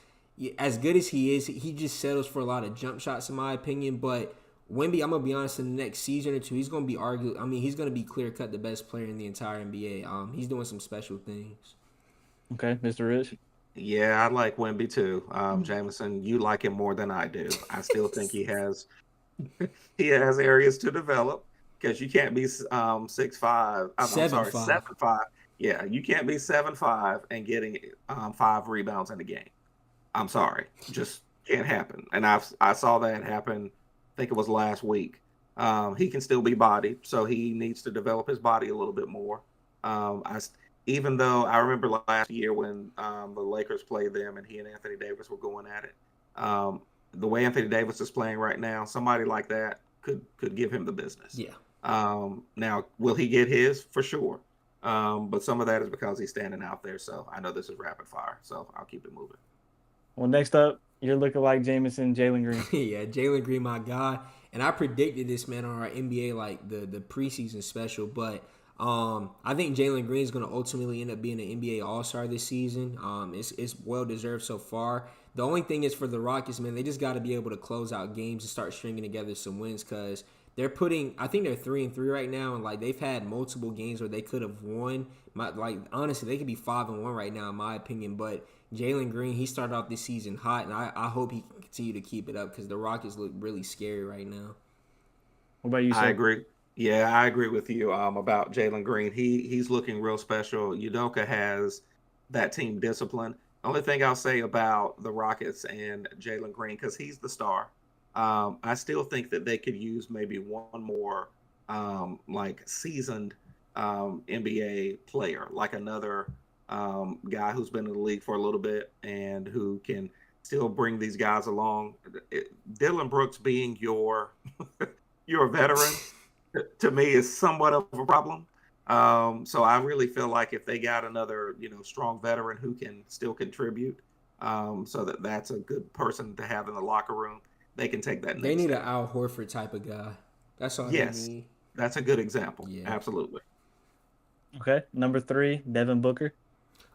as good as he is, he just settles for a lot of jump shots, in my opinion. But Wemby, I'm going to be honest, in the next season or two, he's going to be he's going to be clear-cut the best player in the entire NBA. He's doing some special things. Okay, Mr. Rich. Yeah, I like Wemby too. Jameson, you like him more than I do. I still think he has areas to develop, because you can't be 6'5". I'm sorry, 7'5". Yeah, you can't be 7'5" and getting 5 rebounds in a game. I'm sorry, just can't happen. And I saw that happen. I think it was last week. He can still be bodied, so he needs to develop his body a little bit more. Even though I remember last year when the Lakers played them and he and Anthony Davis were going at it, the way Anthony Davis is playing right now, somebody like that could give him the business. Yeah. Now, will he get his? For sure. But some of that is because he's standing out there. So I know this is rapid fire, so I'll keep it moving. Well, next up, you're looking like Jameson, Jalen Green. Yeah, Jalen Green, my guy. And I predicted this, man, on our NBA, like the preseason special, but I think Jalen Green is going to ultimately end up being an NBA All-Star this season. It's well-deserved so far. The only thing is, for the Rockets, man, they just got to be able to close out games and start stringing together some wins, because I think they're 3-3 right now, and like they've had multiple games where they could have won. Honestly, they could be 5-1 right now in my opinion. But Jalen Green, he started off this season hot, and I hope he can continue to keep it up because the Rockets look really scary right now. What about you, I sir? agree. Yeah, I agree with you about Jalen Green. He's looking real special. Udoka has that team discipline. Only thing I'll say about the Rockets and Jalen Green, because he's the star, I still think that they could use maybe one more like seasoned NBA player, like another guy who's been in the league for a little bit and who can still bring these guys along. Dylan Brooks being your veteran to me is somewhat of a problem. So I really feel like if they got another, strong veteran who can still contribute, so that's a good person to have in the locker room, they can take that next They need step. an Al Horford type of guy. That's all they Yes, need. that's a good example. Yeah. Absolutely. Okay, number 3, Devin Booker.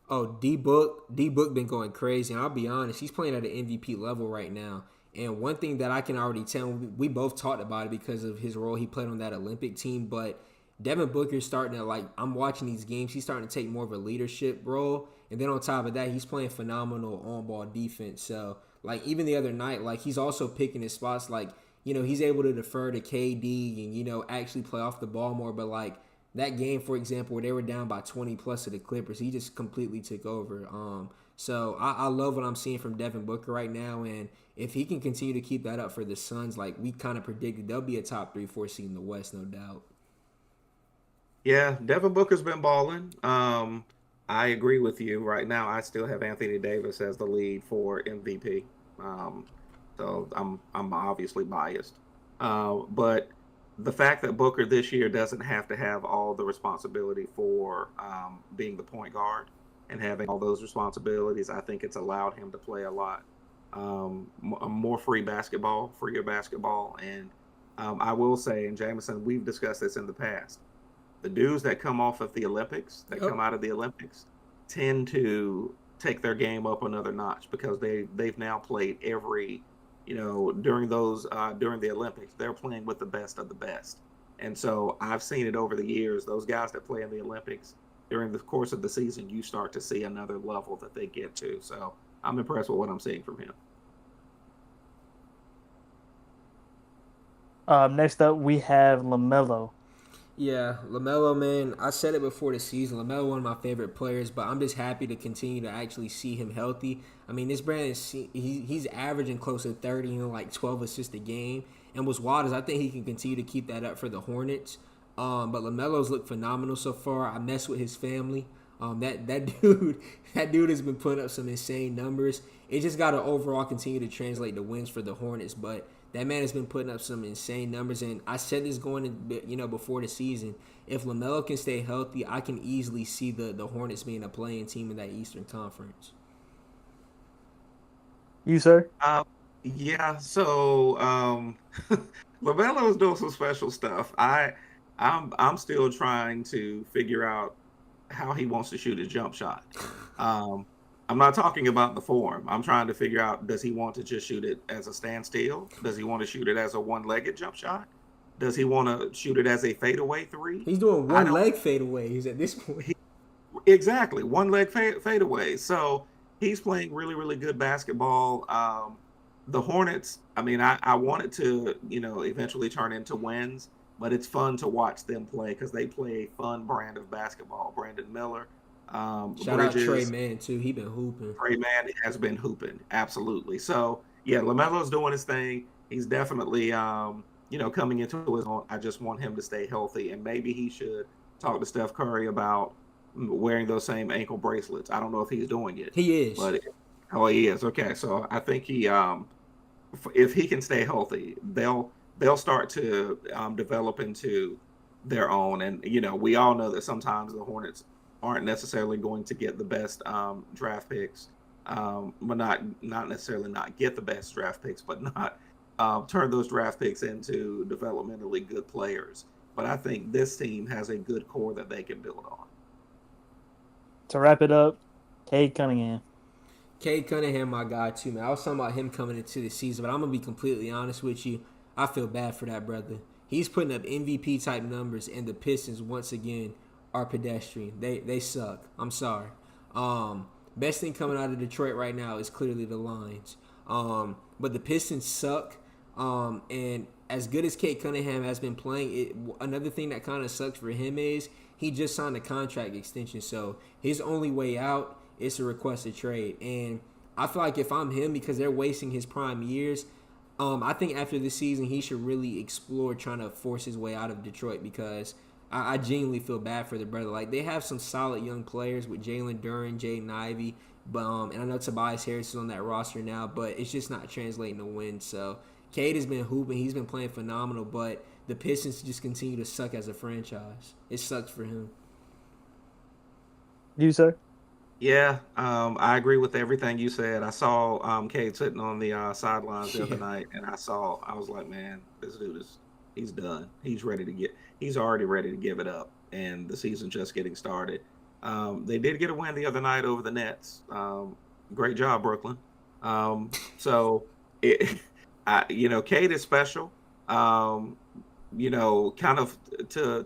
Oh, D Book been going crazy. And I'll be honest, he's playing at an MVP level right now. And one thing that I can already tell, we both talked about it because of his role he played on that Olympic team. But Devin Booker's starting to I'm watching these games. He's starting to take more of a leadership role. And then on top of that, he's playing phenomenal on-ball defense. So even the other night, he's also picking his spots. He's able to defer to KD and actually play off the ball more. But that game, for example, where they were down by 20 plus to the Clippers, he just completely took over. So I love what I'm seeing from Devin Booker right now, and if he can continue to keep that up for the Suns, like we kind of predicted, they'll be a top 3-4 seed in the West, no doubt. Yeah, Devin Booker's been balling. I agree with you. Right now, I still have Anthony Davis as the lead for MVP. So I'm obviously biased. But the fact that Booker this year doesn't have to have all the responsibility for being the point guard and having all those responsibilities, I think it's allowed him to play a lot more freer basketball. And I will say, and Jameson, we've discussed this in the past, the dudes that come off of the Olympics, come out of the Olympics, tend to take their game up another notch because they've now played every during the Olympics, they're playing with the best of the best. And so I've seen it over the years. Those guys that play in the Olympics during the course of the season, you start to see another level that they get to. So I'm impressed with what I'm seeing from him. Next up, we have LaMelo. Yeah, LaMelo, man, I said it before the season. LaMelo, one of my favorite players, but I'm just happy to continue to actually see him healthy. I mean, this brand he's averaging close to 30 and 12 assists a game. And what's wild is I think he can continue to keep that up for the Hornets. But LaMelo's looked phenomenal so far. I mess with his family. That dude has been putting up some insane numbers. It just got to overall continue to translate to wins for the Hornets, but that man has been putting up some insane numbers, and I said this going in, before the season. If LaMelo can stay healthy, I can easily see the Hornets being a playing team in that Eastern Conference. You, sir? Yeah. So LaMelo is doing some special stuff. I'm still trying to figure out how he wants to shoot his jump shot. I'm not talking about the form. I'm trying to figure out, does he want to just shoot it as a standstill? Does he want to shoot it as a one-legged jump shot? Does he want to shoot it as a fadeaway three? He's doing one-leg fadeaways at this point. Exactly, one-leg fadeaway. So he's playing really, really good basketball. The Hornets, I mean, I want it to, eventually turn into wins, but it's fun to watch them play because they play a fun brand of basketball. Brandon Miller. Shout out Trey Mann too. He been hooping. Trey Mann has been hooping, absolutely. So yeah, LaMelo's doing his thing. He's definitely coming into his own. I just want him to stay healthy, and maybe he should talk to Steph Curry about wearing those same ankle bracelets. I don't know if he's doing it. He is. But he is. Okay, so I think he if he can stay healthy, they'll start to develop into their own. And we all know that sometimes the Hornets aren't necessarily going to get the best draft picks, but not necessarily not get the best draft picks, but not turn those draft picks into developmentally good players. But I think this team has a good core that they can build on. To wrap it up, Cade Cunningham. Cade Cunningham, my guy too, man. I was talking about him coming into the season, but I'm gonna be completely honest with you. I feel bad for that brother. He's putting up MVP type numbers, and the Pistons once again are pedestrian. They suck. I'm sorry. Best thing coming out of Detroit right now is clearly the Lions. But the Pistons suck. And as good as Kate Cunningham has been playing, another thing that kind of sucks for him is he just signed a contract extension. So his only way out is to request a trade. And I feel like if I'm him, because they're wasting his prime years, I think after this season he should really explore trying to force his way out of Detroit, because I genuinely feel bad for the brother. Like, they have some solid young players with Jalen Duren, Jaden Ivey, but and I know Tobias Harris is on that roster now, but it's just not translating to win. So Cade has been hooping. He's been playing phenomenal, but the Pistons just continue to suck as a franchise. It sucks for him. You, sir? Yeah, I agree with everything you said. I saw Cade sitting on the sidelines the other night, and I was like, man, this dude he's done. He's already ready to give it up, and the season's just getting started. They did get a win the other night over the Nets. Great job, Brooklyn. Cade is special. Kind of to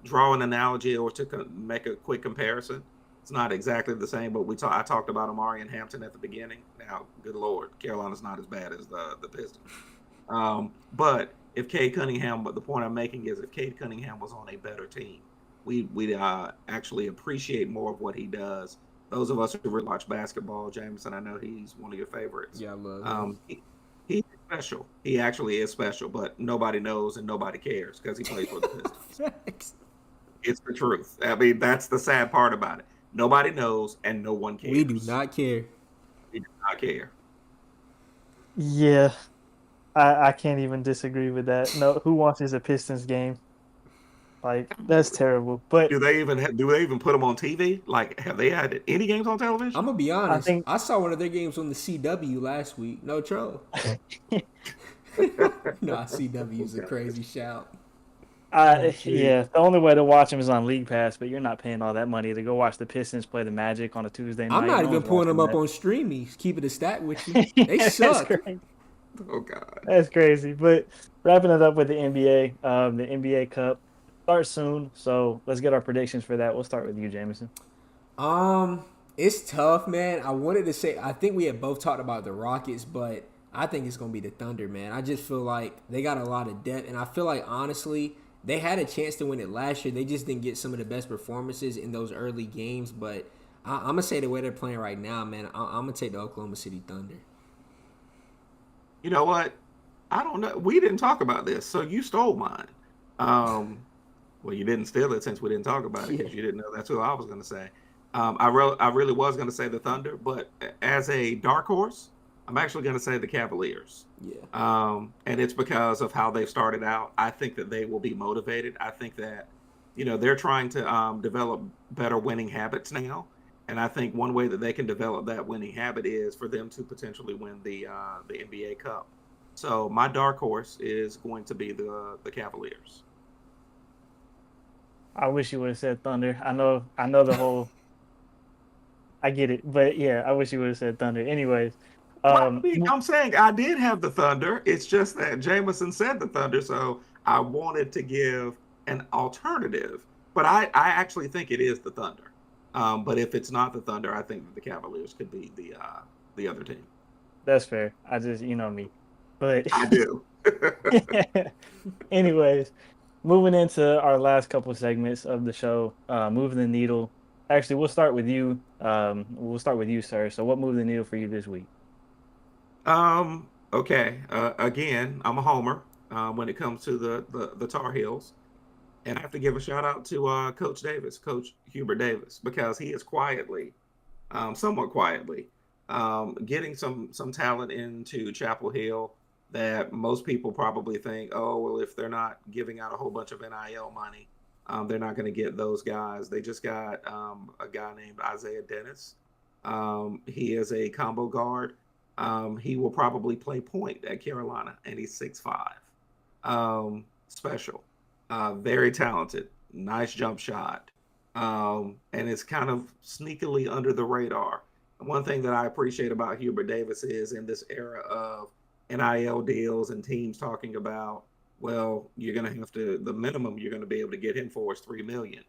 draw an analogy or to make a quick comparison. It's not exactly the same, but I talked about Omarion Hampton at the beginning. Now, good Lord, Carolina's not as bad as the Pistons. But if Cade Cunningham, but the point I'm making is if Cade Cunningham was on a better team, we'd actually appreciate more of what he does. Those of us who really watch basketball, Jameson, I know he's one of your favorites. Yeah, I love him. He's special. He actually is special, but nobody knows and nobody cares because he plays for the Pistons. It's the truth. I mean, that's the sad part about it. Nobody knows and no one cares. We do not care. We do not care. Yeah, I can't even disagree with that. No, who watches a Pistons game? Like, that's terrible. But do they even put them on TV? Like, have they had any games on television? I'm gonna be honest. I saw one of their games on the CW last week. No troll. No, CW is a crazy shout. Yeah, the only way to watch them is on League Pass, but you're not paying all that money to go watch the Pistons play the Magic on a Tuesday night. I'm not even pulling them up on Streamies. Keep it a stat with you. They suck. Oh God, that's crazy. But wrapping it up with the NBA, the NBA Cup starts soon, so let's get our predictions for that. We'll start with you, Jameson. It's tough, man. I think we had both talked about the Rockets, but I think it's gonna be the Thunder, man. I just feel like they got a lot of depth, and I feel like honestly, they had a chance to win it last year. They just didn't get some of the best performances in those early games. But I'm going to say the way they're playing right now, man, I'm going to take the Oklahoma City Thunder. You know what? I don't know. We didn't talk about this, so you stole mine. Well, you didn't steal it since we didn't talk about it because you didn't know that's who I was going to say. I really was going to say the Thunder, but as a dark horse, I'm actually going to say the Cavaliers. Yeah. And it's because of how they've started out. I think that they will be motivated. I think that, they're trying to develop better winning habits now. And I think one way that they can develop that winning habit is for them to potentially win the NBA Cup. So my dark horse is going to be the Cavaliers. I wish you would have said Thunder. I know the whole. I get it, but yeah, I wish you would have said Thunder. Anyways. I'm saying I did have the Thunder. It's just that Jameson said the Thunder, so I wanted to give an alternative. But I actually think it is the Thunder. But if it's not the Thunder, I think that the Cavaliers could be the other team. That's fair. I just, me. But I do. Anyways, moving into our last couple of segments of the show, moving the needle. Actually, we'll start with you. We'll start with you, sir. So what moved the needle for you this week? Okay. Again, I'm a homer when it comes to the Tar Heels. And I have to give a shout out to Coach Hubert Davis, because he is somewhat quietly, getting some talent into Chapel Hill that most people probably think, oh, well, if they're not giving out a whole bunch of NIL money, they're not going to get those guys. They just got a guy named Isaiah Dennis. He is a combo guard. He will probably play point at Carolina, and he's 6'5". Special. Very talented. Nice jump shot. And it's kind of sneakily under the radar. One thing that I appreciate about Hubert Davis is in this era of NIL deals and teams talking about well, you're going to have to, the minimum you're going to be able to get him for is $3 million.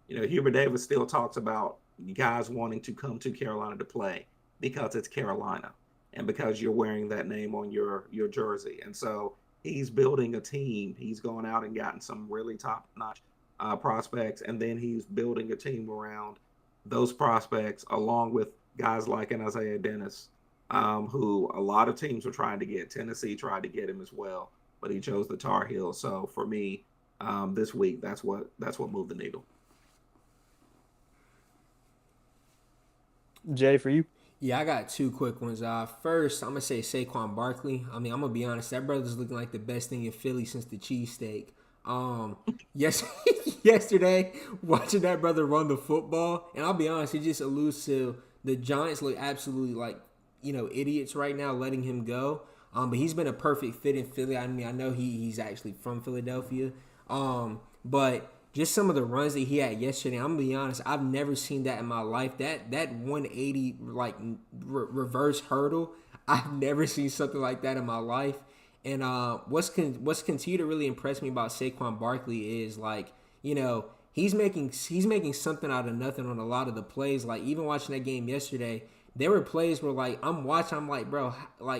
Hubert Davis still talks about guys wanting to come to Carolina to play because it's Carolina and because you're wearing that name on your jersey. And so he's building a team. He's going out and gotten some really top notch prospects, and then he's building a team around those prospects, along with guys like an Isaiah Dennis, who a lot of teams were trying to get. Tennessee tried to get him as well, but he chose the Tar Heels. So for me, this week, that's what moved the needle. Jay, for you? Yeah, I got two quick ones. First, I'm going to say Saquon Barkley. I mean, I'm going to be honest. That brother's looking like the best thing in Philly since the cheesesteak. Yes, yesterday, watching that brother run the football, and I'll be honest, he just alludes to the Giants look absolutely like, idiots right now letting him go. But he's been a perfect fit in Philly. I mean, I know he's actually from Philadelphia. But just some of the runs that he had yesterday, I'm gonna be honest, I've never seen that in my life. That 180 reverse hurdle, I've never seen something like that in my life. And what's continued to really impress me about Saquon Barkley is he's making something out of nothing on a lot of the plays. Like even watching that game yesterday, there were plays where I'm like, bro,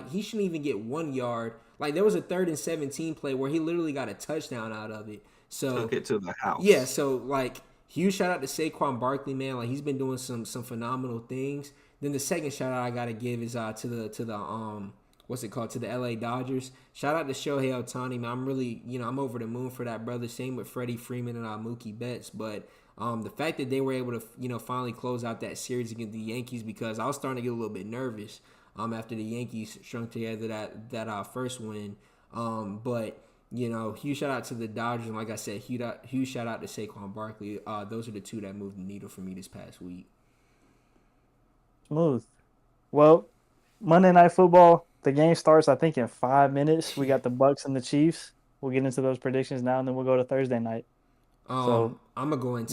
he shouldn't even get 1 yard. Like there was a 3rd and 17 play where he literally got a touchdown out of it. So took it to the house. Yeah, so huge shout out to Saquon Barkley, man. Like he's been doing some phenomenal things. Then the second shout out I gotta give is to the to the LA Dodgers. Shout out to Shohei Ohtani, man. I'm really, I'm over the moon for that brother. Same with Freddie Freeman and Mookie Betts. But the fact that they were able to, finally close out that series against the Yankees, because I was starting to get a little bit nervous after the Yankees strung together that first win. But huge shout out to the Dodgers, and like I said, huge shout out to Saquon Barkley. Those are the two that moved the needle for me this past week. Smooth. Well, Monday Night Football, the game starts, I think, in 5 minutes. We got the Bucks and the Chiefs. We'll get into those predictions now, and then we'll go to Thursday night. I'm gonna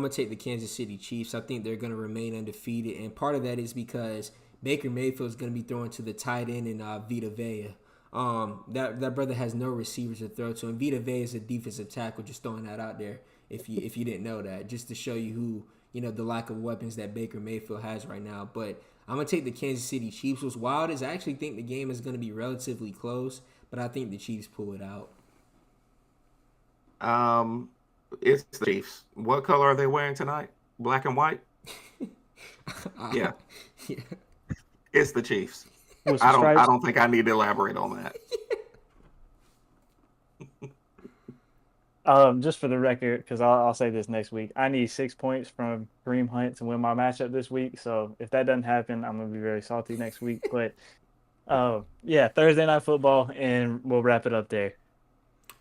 take the Kansas City Chiefs. I think they're gonna remain undefeated, and part of that is because Baker Mayfield is gonna be throwing to the tight end and Vita Vea. That brother has no receivers to throw to, and Vita Vea is a defensive tackle. Just throwing that out there, if you didn't know that, just to show you who the lack of weapons that Baker Mayfield has right now. But I'm gonna take the Kansas City Chiefs. What's wild is I actually think the game is gonna be relatively close, but I think the Chiefs pull it out. It's the Chiefs. What color are they wearing tonight? Black and white? Yeah. It's the Chiefs. I don't think I need to elaborate on that. Just for the record, because I'll say this next week, I need 6 points from Kareem Hunt to win my matchup this week. So if that doesn't happen, I'm gonna be very salty next week. But Thursday Night Football, and we'll wrap it up there.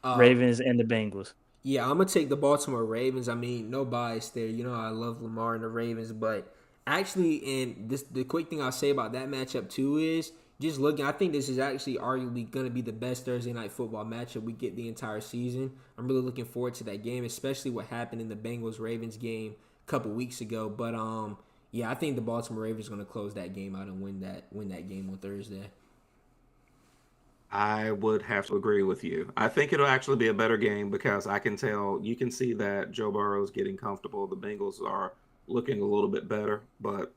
Ravens and the Bengals. Yeah, I'm gonna take the Baltimore Ravens. I mean, no bias there. I love Lamar and the Ravens, but actually, and the quick thing I'll say about that matchup too is just looking. I think this is actually arguably gonna be the best Thursday Night Football matchup we get the entire season. I'm really looking forward to that game, especially what happened in the Bengals Ravens game a couple weeks ago. But I think the Baltimore Ravens are gonna close that game out and win that game on Thursday. I would have to agree with you. I think it'll actually be a better game because you can see that Joe Burrow's getting comfortable. The Bengals are looking a little bit better, but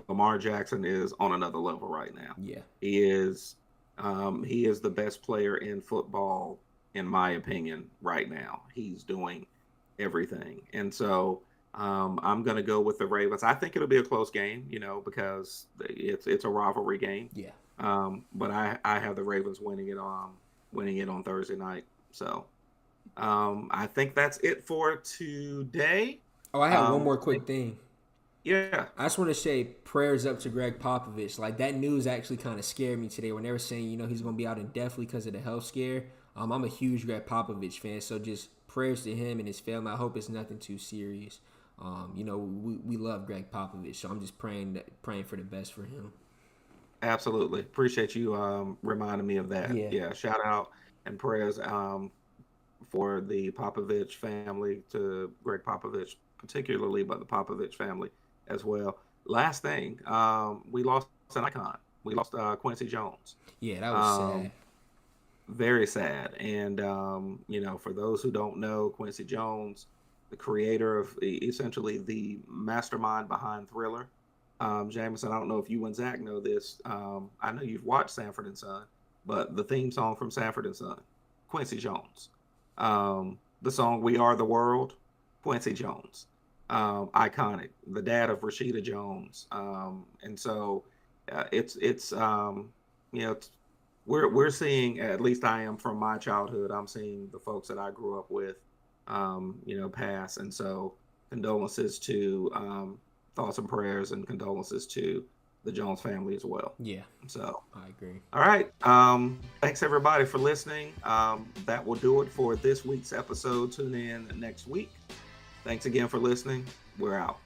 Lamar Jackson is on another level right now. Yeah. He is the best player in football, in my opinion, right now. He's doing everything. And so I'm going to go with the Ravens. I think it'll be a close game, because it's a rivalry game. Yeah. But I have the Ravens winning it on Thursday night. So I think that's it for today. Oh, I have one more quick thing. Yeah. I just want to say prayers up to Greg Popovich. Like that news actually kind of scared me today when they were saying, he's going to be out indefinitely because of the health scare. I'm a huge Greg Popovich fan, so just prayers to him and his family. I hope it's nothing too serious. We love Greg Popovich, so I'm just praying for the best for him. Absolutely. Appreciate you reminding me of that. Yeah. Shout out and prayers for the Popovich family, to Greg Popovich particularly, but the Popovich family as well. Last thing, we lost an icon. We lost Quincy Jones. Yeah, that was sad. very sad. And for those who don't know, Quincy Jones, the creator of essentially the mastermind behind Thriller. Jameson, I don't know if you and Zach know this. I know you've watched Sanford and Son, but the theme song from Sanford and Son, Quincy Jones. The song "We Are the World," Quincy Jones. Iconic. The dad of Rashida Jones. And so it's we're seeing, at least I am from my childhood, I'm seeing the folks that I grew up with, pass. And so condolences to thoughts and prayers and condolences to the Jones family as well. Yeah. So I agree. all right. Thanks everybody for listening. That will do it for this week's episode. Tune in next week. Thanks again for listening. We're out.